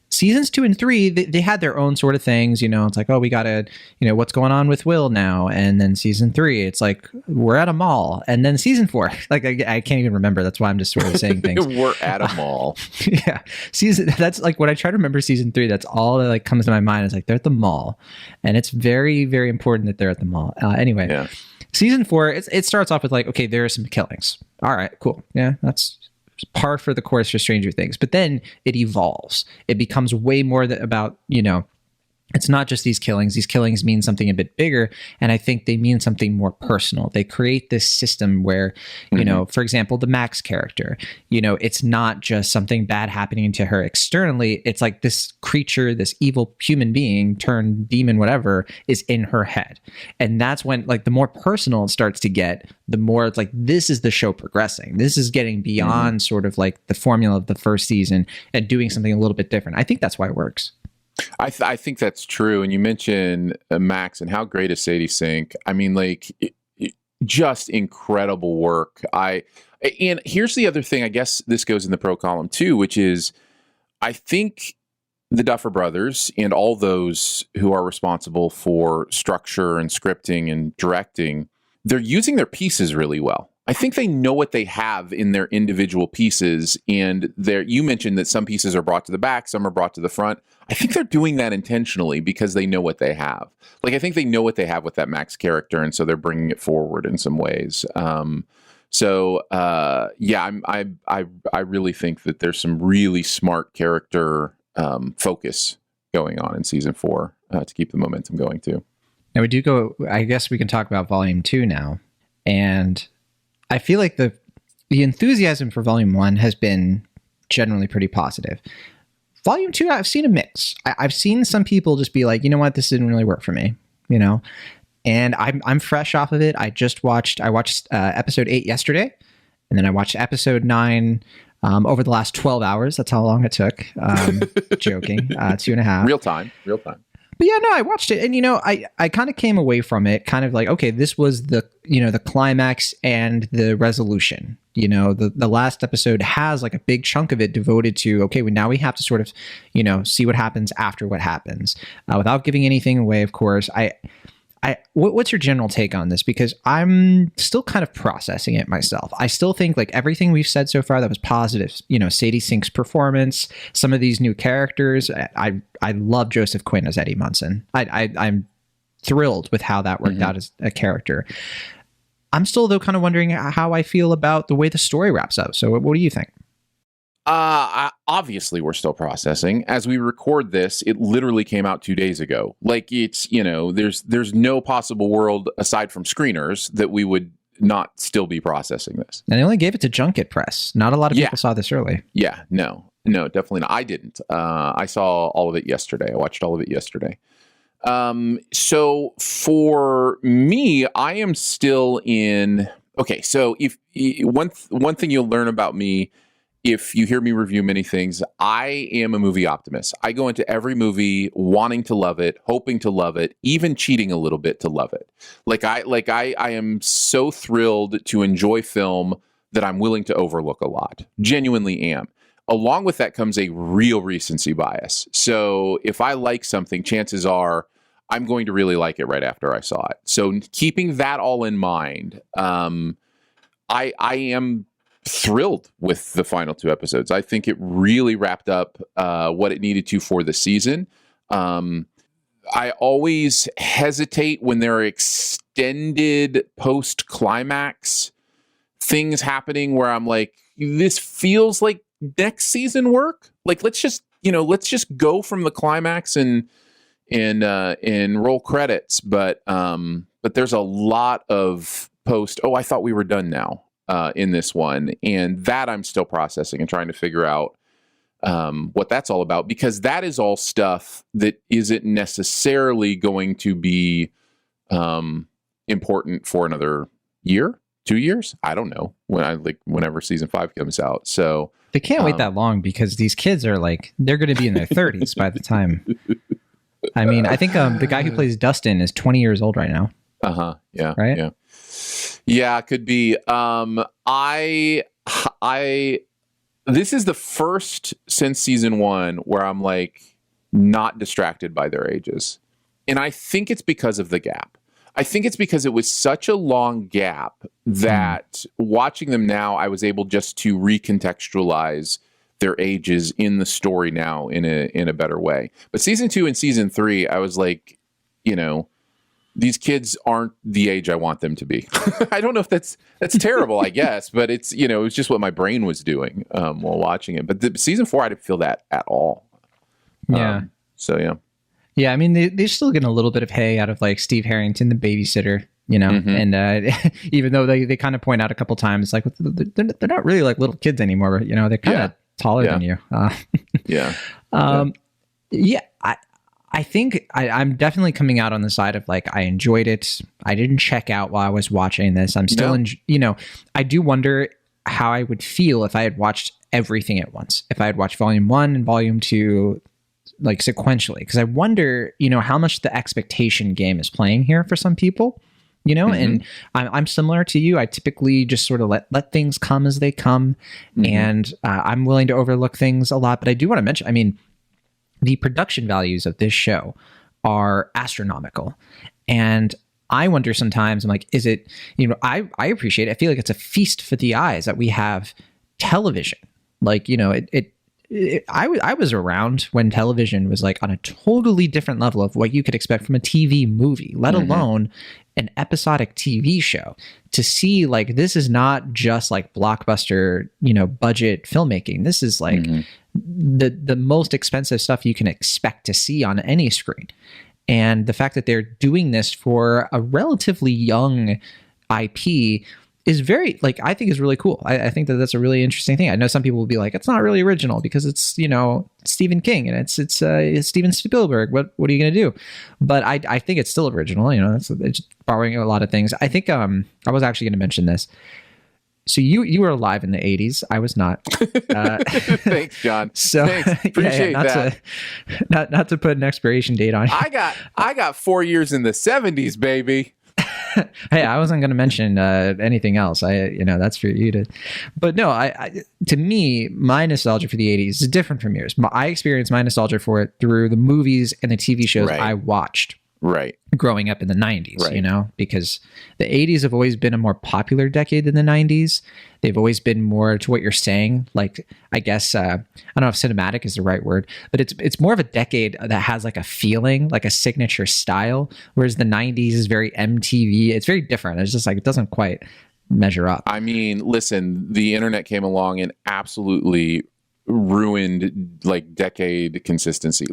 Seasons 2 and 3, they had their own sort of things, it's like, oh, we gotta, what's going on with Will now? And then season 3, it's like, we're at a mall. And then season 4, like, I can't even remember. That's why I'm just sort of saying things. We're at a mall. Yeah. That's like, when I try to remember season 3, that's all that like comes to my mind, is like, they're at the mall. And it's very, very important that they're at the mall. Anyway, yeah. Season 4, it starts off with like, okay, there are some killings. All right, cool. Yeah, that's par for the course for Stranger Things. But then it evolves. It becomes way more about, it's not just these killings. These killings mean something a bit bigger. And I think they mean something more personal. They create this system where, for example, the Max character, it's not just something bad happening to her externally. It's like this creature, this evil human being turned demon, whatever, is in her head. And that's when, like, the more personal it starts to get, the more it's like, this is the show progressing. This is getting beyond sort of like the formula of the first season and doing something a little bit different. I think that's why it works. I think that's true. And you mentioned Max, and how great is Sadie Sink? I mean, like, just incredible work. And here's the other thing, I guess this goes in the pro column too, which is, I think the Duffer Brothers and all those who are responsible for structure and scripting and directing, they're using their pieces really well. I think they know what they have in their individual pieces, and you mentioned that some pieces are brought to the back, some are brought to the front. I think they're doing that intentionally because they know what they have. Like, I think they know what they have with that Max character, and so they're bringing it forward in some ways. I really think that there's some really smart character focus going on in season 4 to keep the momentum going too. Now we do go. I guess we can talk about volume 2 now, and I feel like the enthusiasm for volume 1 has been generally pretty positive. Volume 2, I've seen a mix. I've seen some people just be like, you know what, this didn't really work for me, and I'm fresh off of it. I watched episode 8 yesterday, and then I watched episode 9 over the last 12 hours. That's how long it took. Joking. 2.5. Real time. But yeah, no, I watched it, and I kind of came away from it kind of like, okay, this was the the climax and the resolution. The last episode has like a big chunk of it devoted to, okay, now we have to sort of see what happens after what happens, without giving anything away, of course. What's your general take on this? Because I'm still kind of processing it myself. I still think like everything we've said so far that was positive, Sadie Sink's performance, some of these new characters. I love Joseph Quinn as Eddie Munson. I'm thrilled with how that worked out as a character. I'm still, though, kind of wondering how I feel about the way the story wraps up. So what do you think? Obviously we're still processing. As we record this, it literally came out 2 days ago. Like, it's, there's no possible world aside from screeners that we would not still be processing this. And they only gave it to Junket Press. Not a lot of people saw this early. Yeah, no, definitely not. I didn't. I saw all of it yesterday. I watched all of it yesterday. So for me, I am still in. Okay, so if one thing you'll learn about me, if you hear me review many things, I am a movie optimist. I go into every movie wanting to love it, hoping to love it, even cheating a little bit to love it. I am so thrilled to enjoy film that I'm willing to overlook a lot. Genuinely am. Along with that comes a real recency bias. So if I like something, chances are I'm going to really like it right after I saw it. So keeping that all in mind, I am thrilled with the final 2 episodes. I think it really wrapped up what it needed to for the season. I always hesitate when there are extended post-climax things happening where I'm like, this feels like next season work. Like, let's just go from the climax and roll credits. But there's a lot of post. Oh, I thought we were done now in this one, and that I'm still processing and trying to figure out what that's all about, because that is all stuff that isn't necessarily going to be important for another year, 2 years. I don't know whenever season 5 comes out. So they can't wait that long, because these kids are they're going to be in their 30s by the time. I mean, I think the guy who plays Dustin is 20 years old right now. Yeah. Right. Yeah. Yeah. Could be. This is the first since season 1 where I'm not distracted by their ages. And I think it's because of the gap. I think it's because it was such a long gap that watching them now, I was able just to recontextualize their ages in the story now in a better way. But season 2 and season 3, I was like, these kids aren't the age I want them to be. I don't know if that's terrible, I guess, but it's, it was just what my brain was doing while watching it. But season 4, I didn't feel that at all. Yeah. So, yeah. Yeah, I mean, they're still getting a little bit of hay out of Steve Harrington, the babysitter, and even though they kind of point out a couple times, they're not really like little kids anymore, but, they're kind of taller than you. I think I'm definitely coming out on the side of I enjoyed it. I didn't check out while I was watching this. I'm still, I do wonder how I would feel if I had watched everything at once. If I had watched volume 1 and volume 2 sequentially, because I wonder, how much the expectation game is playing here for some people, and I'm similar to you. I typically just sort of let things come as they come, and I'm willing to overlook things a lot. But I do want to mention, I mean, the production values of this show are astronomical, and I wonder sometimes, I'm like, is it, I appreciate it. I feel like it's a feast for the eyes that we have television. I was around when television was on a totally different level of what you could expect from a TV movie, let alone an episodic TV show. To see this is not just blockbuster, budget filmmaking. This is the most expensive stuff you can expect to see on any screen. And the fact that they're doing this for a relatively young IP is very, I think is really cool. I think that's a really interesting thing. I know some people will be like, it's not really original because it's, Stephen King and it's Steven Spielberg. What are you going to do? But I think it's still original. It's borrowing a lot of things. I think I was actually going to mention this. So you were alive in the 80s. I was not. Thanks, John. So thanks. Appreciate that. Not to put an expiration date on it. I got 4 years in the 70s, baby. Hey, I wasn't going to mention anything else. That's for you to. But no, to me, my nostalgia for the 80s is different from yours. I experienced my nostalgia for it through the movies and the TV shows I watched. Right. Growing up in the 90s, because the 80s have always been a more popular decade than the 90s. They've always been more to what you're saying. I guess, I don't know if cinematic is the right word, but it's more of a decade that has a feeling, a signature style, whereas the 90s is very MTV. It's very different. It's just it doesn't quite measure up. I mean, listen, the internet came along and absolutely ruined decade consistency.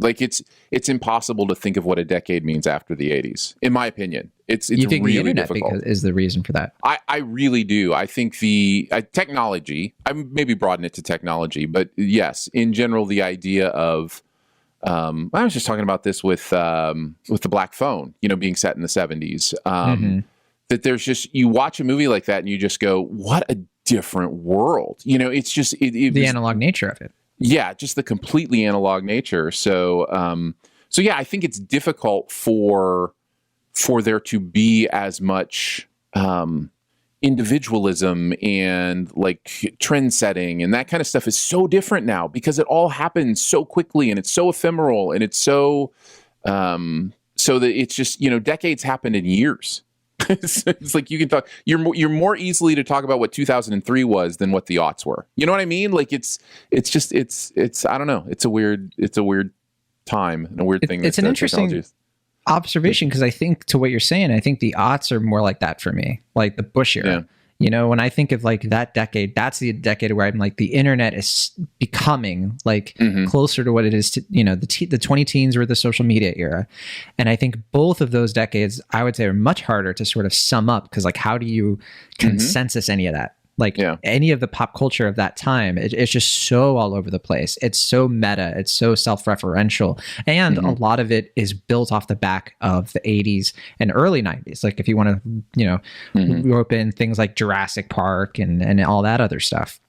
It's impossible to think of what a decade means after the 80s, in my opinion. It's You think really the internet difficult. is the reason for that? I really do. I think the technology, I maybe broaden it to technology, but yes, in general, the idea of, I was just talking about this with the black phone, being set in the 70s. That there's just, you watch a movie like that and you just go, what a different world. It's just The was, analog nature of it. yeah, just the completely analog nature. So yeah, I think it's difficult for there to be as much individualism and like trend setting, and that kind of stuff is so different now because it all happens so quickly and it's so ephemeral and it's so that it's just, decades happen in years. It's like you can talk, you're more easily to talk about what 2003 was than what the aughts were. You know what I mean? Like it's I don't know. It's a weird time and a weird thing. It's an interesting observation, because I think, to what you're saying, I think the aughts are more like that for me, like the Bush era. When I think of like that decade, that's the decade where I'm like, the internet is becoming like closer to what it is to, the 20 teens were the social media era. And I think both of those decades, I would say, are much harder to sort of sum up, because like, how do you consensus any of that? Like any of the pop culture of that time, it's just so all over the place. It's so meta. It's so self-referential. And a lot of it is built off the back of the 80s and early 90s. Like if you want to, rope in things like Jurassic Park and all that other stuff.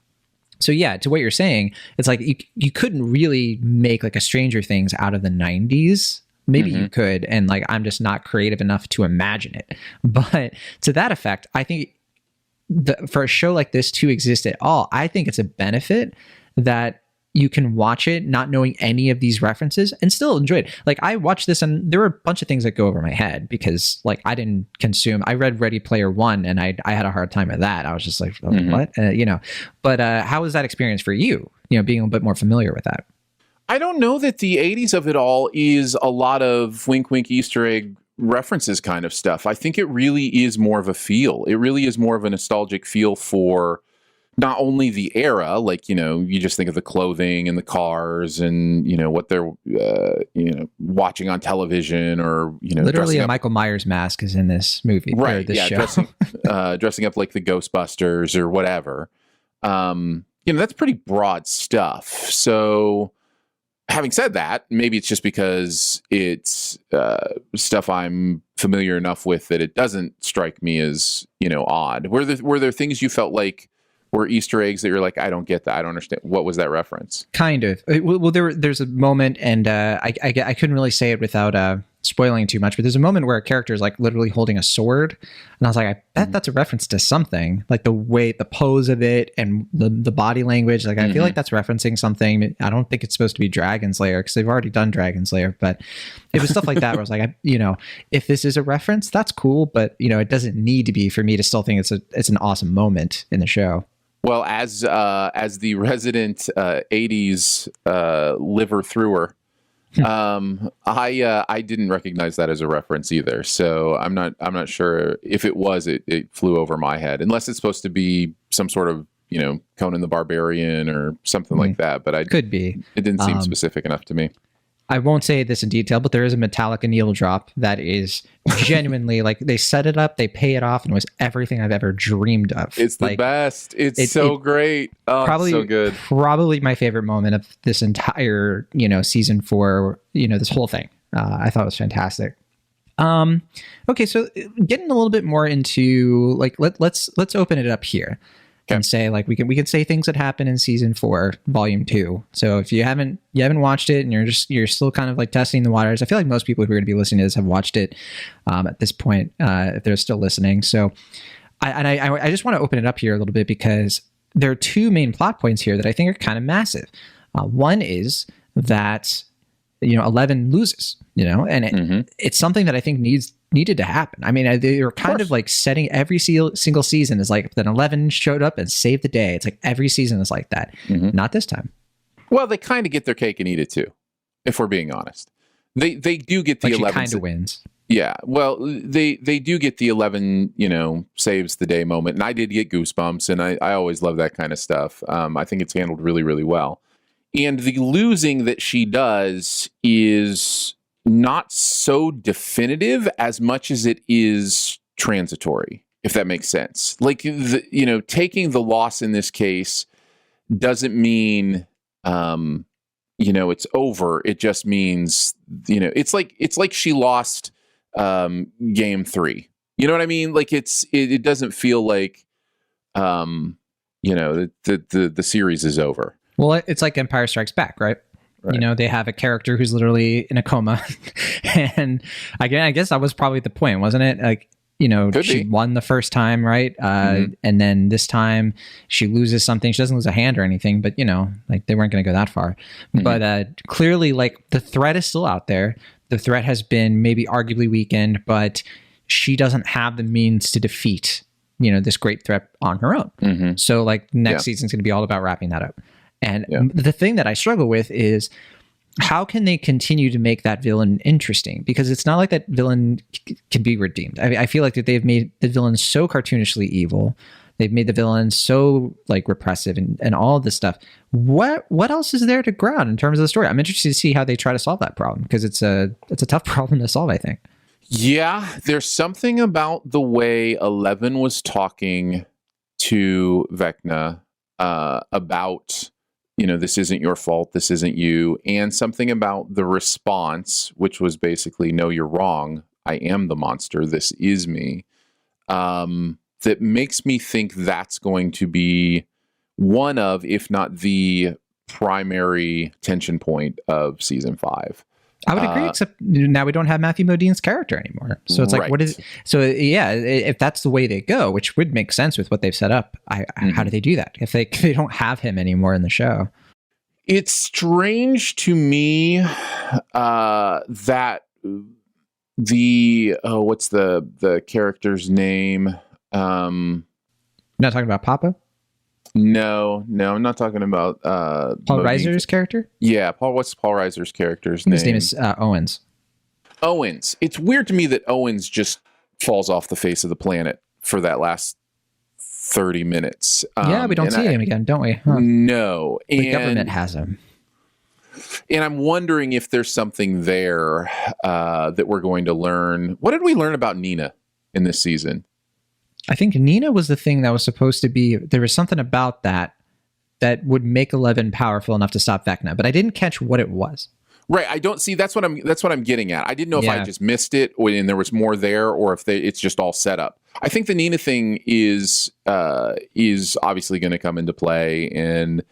So yeah, to what you're saying, it's like you couldn't really make like a Stranger Things out of the 90s. Maybe you could. And like, I'm just not creative enough to imagine it. But to that effect, I think for a show like this to exist at all, I think it's a benefit that you can watch it not knowing any of these references and still enjoy it. Like I watched this and there were a bunch of things that go over my head because like I read Ready Player One and I had a hard time with that. I was just like, what? But how was that experience for you, being a bit more familiar with that? I don't know that the 80s of it all is a lot of wink, wink, Easter egg references kind of stuff. I think it really is more of a feel. It really is more of a nostalgic feel for not only the era, like, you just think of the clothing and the cars and, what they're, watching on television or, literally a Michael Myers mask is in this movie. Right. This show. Dressing up like the Ghostbusters or whatever. That's pretty broad stuff. So having said that, maybe it's just because it's stuff I'm familiar enough with that it doesn't strike me as, odd. Were there things you felt like were Easter eggs that you're like, I don't get that. I don't understand. What was that reference? Kind of. Well, there's a moment, and I couldn't really say it without spoiling too much, but there's a moment where a character is like literally holding a sword, and I was like, I bet that's a reference to something, like the way, the pose of it and the body language. Like I feel like that's referencing something. I don't think it's supposed to be Dragon Slayer because they've already done Dragon Slayer, but it was stuff like that where I was like, if this is a reference, that's cool, but it doesn't need to be for me to still think it's an awesome moment in the show. Well, as the resident 80s liver thrower, I didn't recognize that as a reference either. So I'm not sure if it was. It flew over my head, unless it's supposed to be some sort of Conan the Barbarian or something like that. But could be. It didn't seem specific enough to me. I won't say this in detail, but there is a Metallica needle drop that is genuinely like they set it up, they pay it off, and it was everything I've ever dreamed of. It's the best. It's so great. Oh, probably it's so good. Probably my favorite moment of this entire, season 4, this whole thing. I thought it was fantastic. Okay, so getting a little bit more into like let's open it up here. And say like we can say things that happen in season 4, volume 2. So if you haven't watched it and you're still kind of like testing the waters, I feel like most people who are going to be listening to this have watched it at this point, if they're still listening. So I just want to open it up here a little bit because there are 2 main plot points here that I think are kind of massive. One is that 11 loses, and it's something that I think needed to happen. I mean, they were kind of like setting every single season is like then 11 showed up and saved the day. It's like every season is like that. Not this time. Well, they kind of get their cake and eat it too, if we're being honest. They do get the 11. She kind of wins. Yeah. Well, they do get the 11, saves the day moment. And I did get goosebumps, and I always love that kind of stuff. I think it's handled really, really well. And the losing that she does is not so definitive as much as it is transitory, if that makes sense. Like, taking the loss in this case doesn't mean, it's over. It just means, it's like she lost game 3. You know what I mean? Like, it doesn't feel like, the series is over. Well, it's like Empire Strikes Back, right? Right. They have a character who's literally in a coma. And again, I guess that was probably the point, wasn't it? Like, Could she be. won the first time, right? And then this time she loses something. She doesn't lose a hand or anything, but like they weren't going to go that far. But clearly, like, the threat is still out there. The threat has been maybe arguably weakened, but she doesn't have the means to defeat, this great threat on her own. So like next season's going to be all about wrapping that up. And the thing that I struggle with is, how can they continue to make that villain interesting? Because it's not like that villain can be redeemed. I feel like that they've made the villain so cartoonishly evil. They've made the villain so like repressive and all of this stuff. What else is there to ground in terms of the story? I'm interested to see how they try to solve that problem, because it's a tough problem to solve, I think. Yeah, there's something about the way Eleven was talking to Vecna about, this isn't your fault, this isn't you, and something about the response, which was basically, no, you're wrong, I am the monster, this is me, that makes me think that's going to be one of, if not the primary tension point of season 5. I would agree, except now we don't have Matthew Modine's character anymore. So it's like, right. what is? So yeah, if that's the way they go, which would make sense with what they've set up, how do they do that if they don't have him anymore in the show? It's strange to me that what's the character's name? You're not talking about Papa? No, I'm not talking about Paul Reiser's character? Yeah, what's Paul Reiser's character's name? His name is Owens. Owens. It's weird to me that Owens just falls off the face of the planet for that last 30 minutes. Yeah, we don't see him again, don't we? Huh. No. The government has him. And I'm wondering if there's something there that we're going to learn. What did we learn about Nina in this season? I think Nina was the thing that was supposed to be, there was something about that would make 11 powerful enough to stop Vecna, but I didn't catch what it was. Right. I don't see. That's what I'm getting at. I didn't know if I just missed it and there was more there, or if it's just all set up. I think the Nina thing is obviously going to come into play, and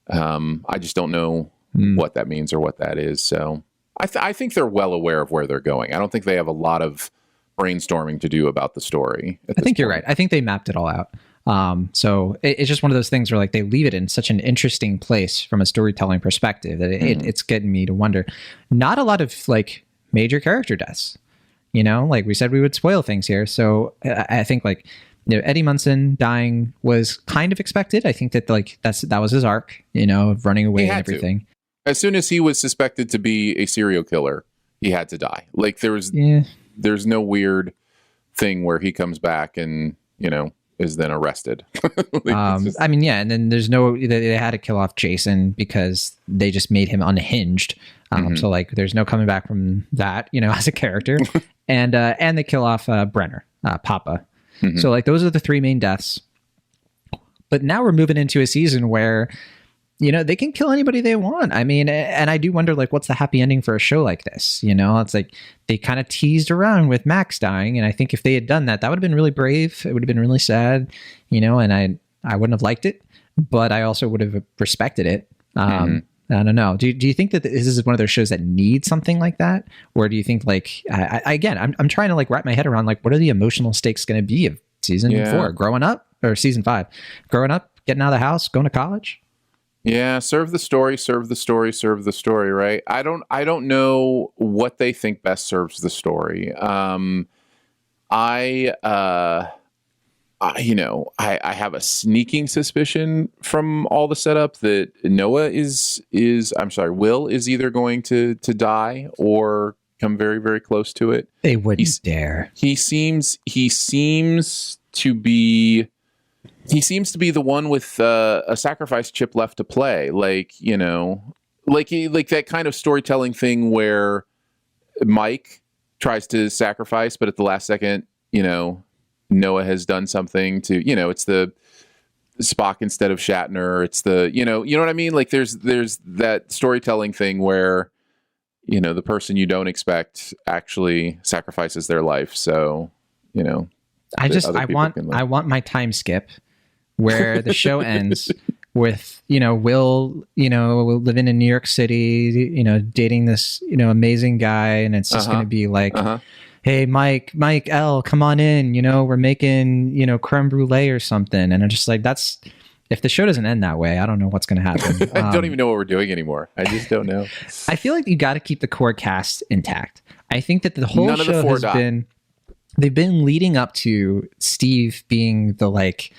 I just don't know what that means or what that is. So I think they're well aware of where they're going. I don't think they have a lot of brainstorming to do about the story. I think you're right. I think they mapped it all out. So it's just one of those things where like they leave it in such an interesting place from a storytelling perspective that it's getting me to wonder. Not a lot of like major character deaths, like we said, we would spoil things here. So I think like, Eddie Munson dying was kind of expected. I think that like that was his arc, of running away and everything. As soon as he was suspected to be a serial killer, he had to die. Like there's no weird thing where he comes back and, is then arrested. And then there's they had to kill off Jason because they just made him unhinged. So like there's no coming back from that, as a character. and they kill off Brenner, Papa. So like those are the 3 main deaths. But now we're moving into a season where, they can kill anybody they want. I mean, and I do wonder, like, what's the happy ending for a show like this? It's like they kind of teased around with Max dying. And I think if they had done that, that would have been really brave. It would have been really sad, and I wouldn't have liked it, but I also would have respected it. I don't know. Do you think that this is one of those shows that needs something like that? Or do you think like, I'm trying to like wrap my head around like, what are the emotional stakes going to be of season 4 growing up, or season 5 growing up, getting out of the house, going to college? Yeah, serve the story, right? I don't know what they think best serves the story. I have a sneaking suspicion from all the setup that Will is either going to die or come very, very close to it. They wouldn't dare. He seems to be the one with a sacrifice chip left to play. Like that kind of storytelling thing where Mike tries to sacrifice, but at the last second, Noah has done something to, it's the Spock instead of Shatner. It's the, you know what I mean? Like there's that storytelling thing where, the person you don't expect actually sacrifices their life. So, I want my time skip where the show ends with, Will, living in New York City, dating this, amazing guy. And it's just going to be like, hey, Mike L, come on in, we're making, creme brulee or something. And I'm just like, if the show doesn't end that way, I don't know what's going to happen. I don't even know what we're doing anymore. I just don't know. I feel like you got to keep the core cast intact. I think that the whole show has been, they've been leading up to Steve being the like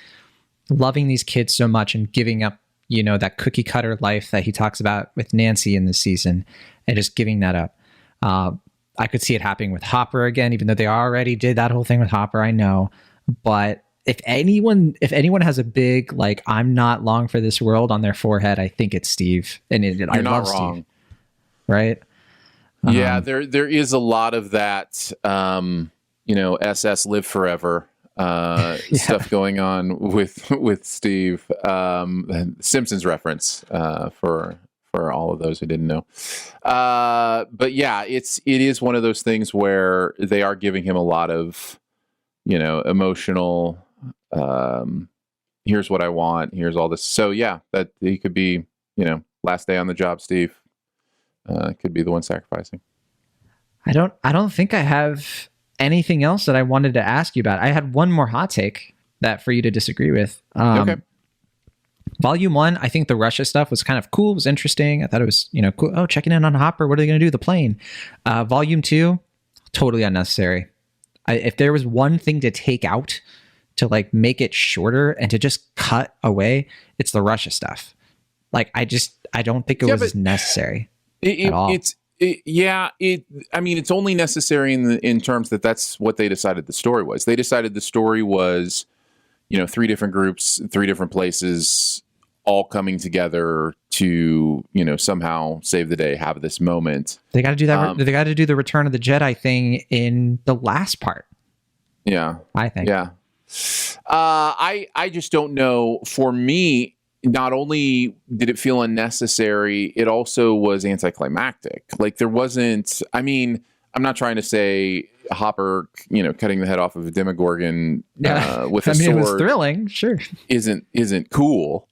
loving these kids so much and giving up, that cookie cutter life that he talks about with Nancy in this season and just giving that up. I could see it happening with Hopper again, even though they already did that whole thing with Hopper, I know. But if anyone has a big, like, I'm not long for this world on their forehead, I think it's Steve. And I love wrong. Steve. Right? Yeah, there is a lot of that, SS Live Forever stuff going on with Steve. Simpsons reference for all of those who didn't know. But yeah, it is one of those things where they are giving him a lot of, emotional, here's what I want, here's all this. So yeah, that he could be, last day on the job, Steve, could be the one sacrificing. I don't think I have anything else that I wanted to ask you about. I had one more hot take that for you to disagree with. Okay. Volume 1, I think the Russia stuff was kind of cool. It was interesting. I thought it was, cool. Oh, checking in on Hopper. What are they going to do? The plane. Volume 2, totally unnecessary. If there was one thing to take out to like make it shorter and to just cut away, it's the Russia stuff. Like, I don't think it was necessary at all. It's only necessary in terms that that's what they decided the story was. They decided the story was, 3 different groups, 3 different places, all coming together to, somehow save the day, have this moment. They got to do that. They got to do the Return of the Jedi thing in the last part. Yeah. I think. Yeah. I just don't know. For me, not only did it feel unnecessary, it also was anticlimactic. Like there wasn't, I'm not trying to say Hopper, cutting the head off of a Demogorgon with a sword. It was thrilling, sure. Isn't cool,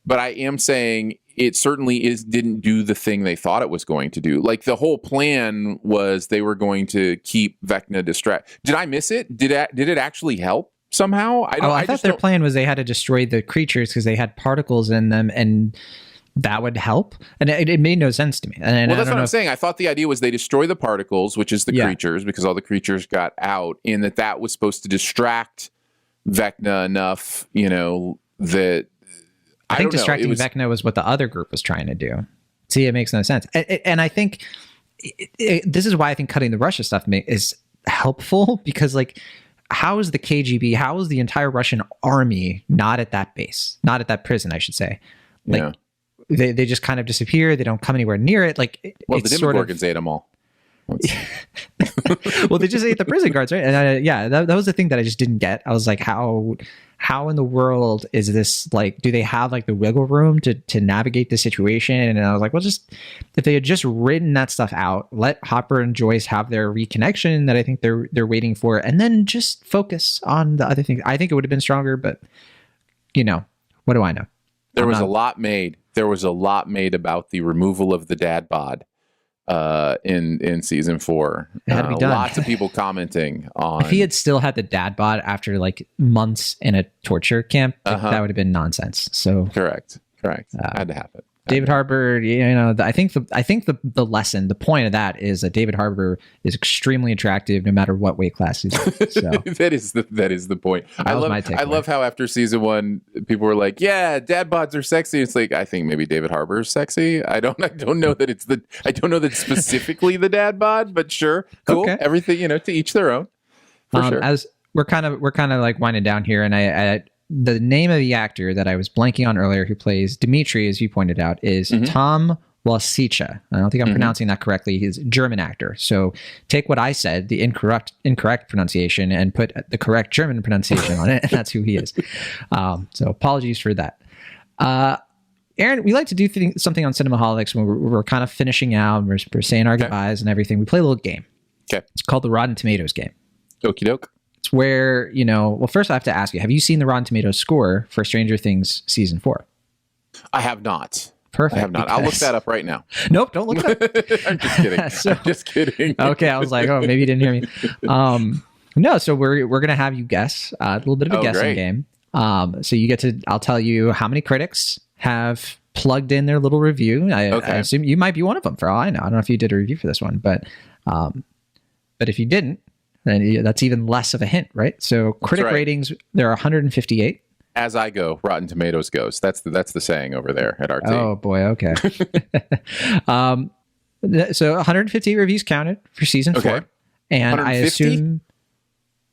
but I am saying it certainly didn't do the thing they thought it was going to do. Like the whole plan was they were going to keep Vecna distracted. Did I miss it? Did it actually help somehow? I thought their plan was they had to destroy the creatures because they had particles in them and that would help. And it made no sense to me. And well, that's what I'm saying. I thought the idea was they destroy the particles, which is the creatures, because all the creatures got out, and that was supposed to distract Vecna enough, that I think distracting Vecna was what the other group was trying to do. See, it makes no sense. And I think this is why I think cutting the Russia stuff is helpful, because like, how is the KGB, how is the entire Russian army not at that base, not at that prison, I should say? Like, they just kind of disappear. They don't come anywhere near it. Like, the Demogorgons ate them all. Well, they just ate the prison guards, right? And that was the thing that I just didn't get. I was like, how in the world is this, like, do they have like the wiggle room to navigate the situation? And I was like, well, just if they had just written that stuff out, let Hopper and Joyce have their reconnection that I think they're waiting for, and then just focus on the other things. I think it would have been stronger, but what do I know? There was a lot made about the removal of the dad bod in season 4. It had to be done. Lots of people commenting on. If he had still had the dad bod after like months in a torture camp, that would have been nonsense. So correct. Had to happen. David Harbour, I think the lesson, the point of that is that David Harbour is extremely attractive no matter what weight class he's in. So that is the point. I love how after season 1 people were like, yeah, dad bods are sexy. It's like, I think maybe David Harbour is sexy. I don't know that it's specifically the dad bod, but sure, cool. Okay. Everything, to each their own. For sure. As we're kind of like winding down here, and I the name of the actor that I was blanking on earlier who plays Dimitri, as you pointed out, is Tom Wasicha. I don't think I'm pronouncing that correctly. He's a German actor. So take what I said, the incorrect pronunciation, and put the correct German pronunciation on it, and that's who he is. So apologies for that. Aaron, we like to do something on Cinemaholics when we're kind of finishing out, and we're saying our goodbyes and everything. We play a little game. Okay. It's called the Rotten Tomatoes game. Okie doke. It's where, well, first I have to ask you, have you seen the Rotten Tomatoes score for Stranger Things season 4? I have not. Perfect. I have not. I'll look that up right now. Nope, don't look it up. I'm just kidding. I'm just kidding. Okay, I was like, oh, maybe you didn't hear me. No, so we're gonna have you guess a little bit of a guessing game. So you get to, I'll tell you how many critics have plugged in their little review. I assume you might be one of them for all I know. I don't know if you did a review for this one, but if you didn't, then that's even less of a hint, right? So critic ratings, there are 158. As I go, Rotten Tomatoes goes. That's the saying over there at RT. Oh boy, okay. So 158 reviews counted for season 4, and 150? I assume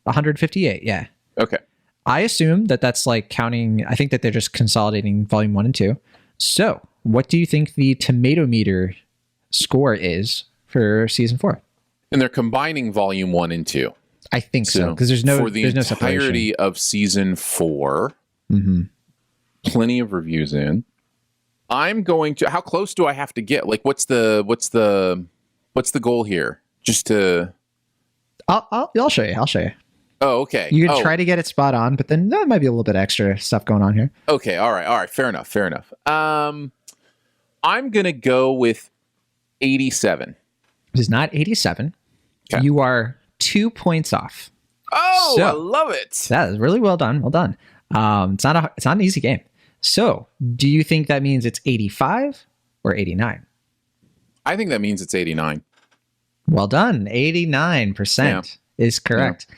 158. Yeah. Okay. I assume that's like counting. I think that they're just consolidating volume 1 and 2. So, what do you think the tomato meter score is for season 4? And they're combining volume 1 and 2. I think so, because there's no entirety of season 4. Mm-hmm. Plenty of reviews in. I'm going to. How close do I have to get? Like, what's the goal here? Just to. I'll show you. I'll show you. Oh, okay. You can try to get it spot on, but then that might be a little bit extra stuff going on here. Okay. All right. Fair enough. I'm gonna go with 87. It is not 87. Okay. You are 2 points off. Oh, so, I love it. That is really well done. Well done. It's not an easy game. So, do you think that means it's 85 or 89? I think that means it's 89. Well done. 89% is correct. Yeah.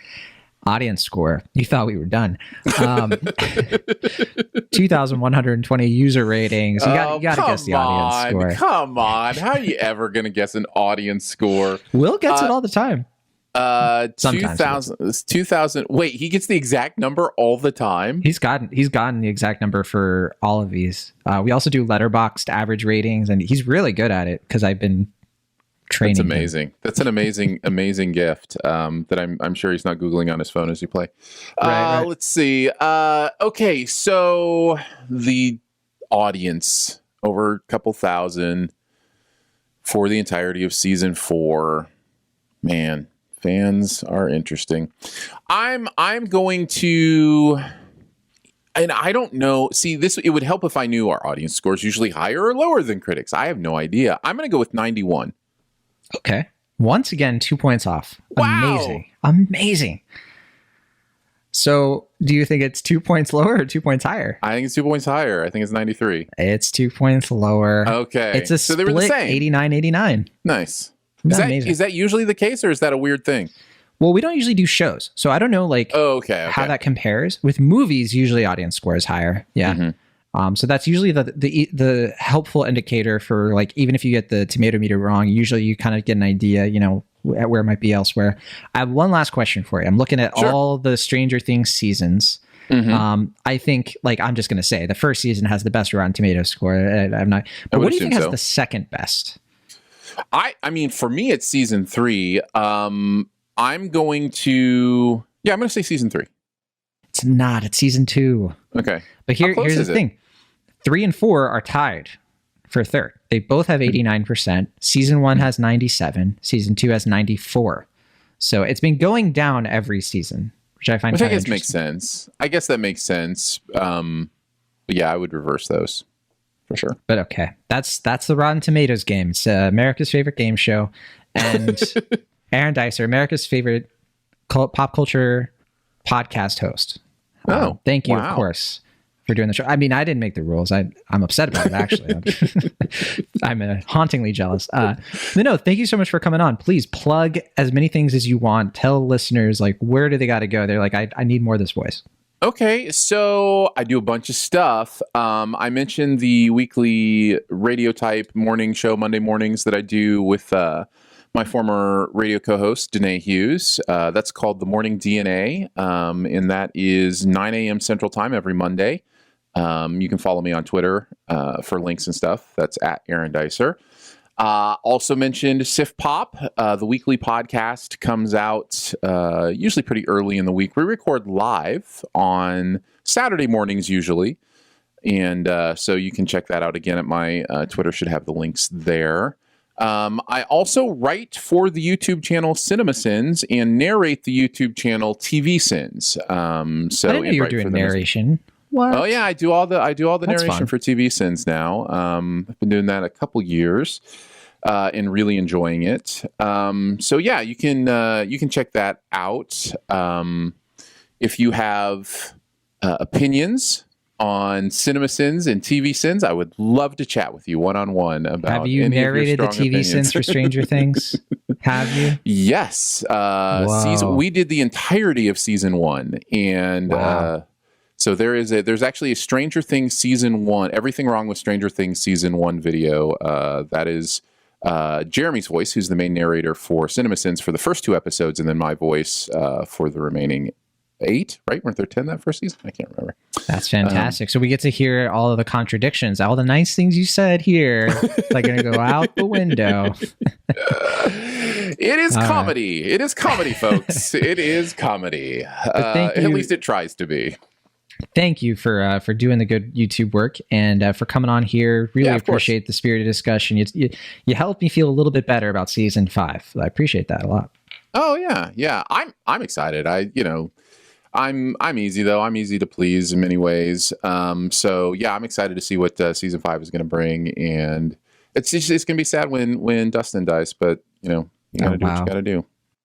Audience score. You thought we were done. 2,120 user ratings. You got to guess the audience score. Come on. How are you ever going to guess an audience score? Will gets it all the time. 2000. Wait, he gets the exact number all the time? He's gotten the exact number for all of these. We also do letterboxed average ratings, and he's really good at it because I've been training. That's amazing. Him. That's an amazing gift that I'm sure he's not Googling on his phone as you play. Right. Let's see. Okay, so the audience, over a couple thousand for the entirety of season 4. Man, fans are interesting. I'm going to, and I don't know. See, it would help if I knew our audience scores usually higher or lower than critics. I have no idea. I'm going to go with 91. Okay. Once again, 2 points off. Wow. Amazing. So, do you think it's 2 points lower or 2 points higher? I think it's 2 points higher. I think it's 93. It's 2 points lower. Okay. It's a split, they were the same. 89-89. Nice. Is that usually the case, or is that a weird thing? Well, we don't usually do shows, so I don't know how that compares. With movies, usually audience score is higher. Yeah. Mm-hmm. So that's usually the helpful indicator for, like, even if you get the tomato meter wrong, usually you kind of get an idea, at where it might be elsewhere. I have one last question for you. I'm looking at all the Stranger Things seasons. Mm-hmm. I think, I'm just going to say the first season has the best Rotten Tomato score. I'm not. But what do you think has the second best? I mean, for me, it's season 3. I'm going to say season 3. It's not. It's season 2. Okay. But here's the thing. 3 and 4 are tied for third. They both have 89%. Season 1 has 97. Season 2 has 94. So it's been going down every season, which I find kind of interesting. Makes sense. I guess that makes sense. But yeah, I would reverse those for sure. But okay. That's the Rotten Tomatoes game. It's America's favorite game show. And Aaron Dicer, America's favorite pop culture podcast host. Thank you, of course, for doing the show. I mean, I didn't make the rules. I'm upset about it, actually. I'm hauntingly jealous. But no, thank you so much for coming on. Please plug as many things as you want. Tell listeners, where do they got to go? They're like, I need more of this voice. Okay, so I do a bunch of stuff. I mentioned the weekly radio type morning show, Monday mornings, that I do with my former radio co-host, Danae Hughes. That's called The Morning DNA, and that is 9 a.m. Central Time every Monday. You can follow me on Twitter for links and stuff. That's at Aaron Dicer. Also mentioned Sif Pop, the weekly podcast comes out usually pretty early in the week. We record live on Saturday mornings usually. And so you can check that out again at my Twitter, should have the links there. I also write for the YouTube channel Cinema Sins and narrate the YouTube channel TV Sins. So I didn't know you were doing narration. What? Oh yeah, I do all the That's narration fun. for TV Sins now. I've been doing that a couple years and really enjoying it. So yeah, you can check that out. If you have opinions on Cinema Sins and TV Sins, I would love to chat with you one-on-one about. Have you any narrated the of your TV strong Sins for Stranger Things? Have you? Yes. Wow. We did the entirety of season 1, and Wow. so there's actually a Stranger Things season 1, Everything Wrong with Stranger Things season 1 video. That is Jeremy's voice, who's the main narrator for Cinema Sins for the first 2 episodes, and then my voice for the remaining 8, right? Weren't there 10 that first season? I can't remember. That's fantastic. So we get to hear all of the contradictions, all the nice things you said here, like going to go out the window. It is All comedy. It is comedy, folks. It is comedy. thank At you. least it tries to be. Thank you for doing the good YouTube work and for coming on here. Really Yeah, of course. appreciate the spirited discussion. You helped me feel a little bit better about season 5. I appreciate that a lot. Oh yeah. I'm excited. I'm easy though. I'm easy to please in many ways. So yeah, I'm excited to see what season 5 is going to bring, and it's going to be sad when Dustin dies, but you gotta do what you gotta do.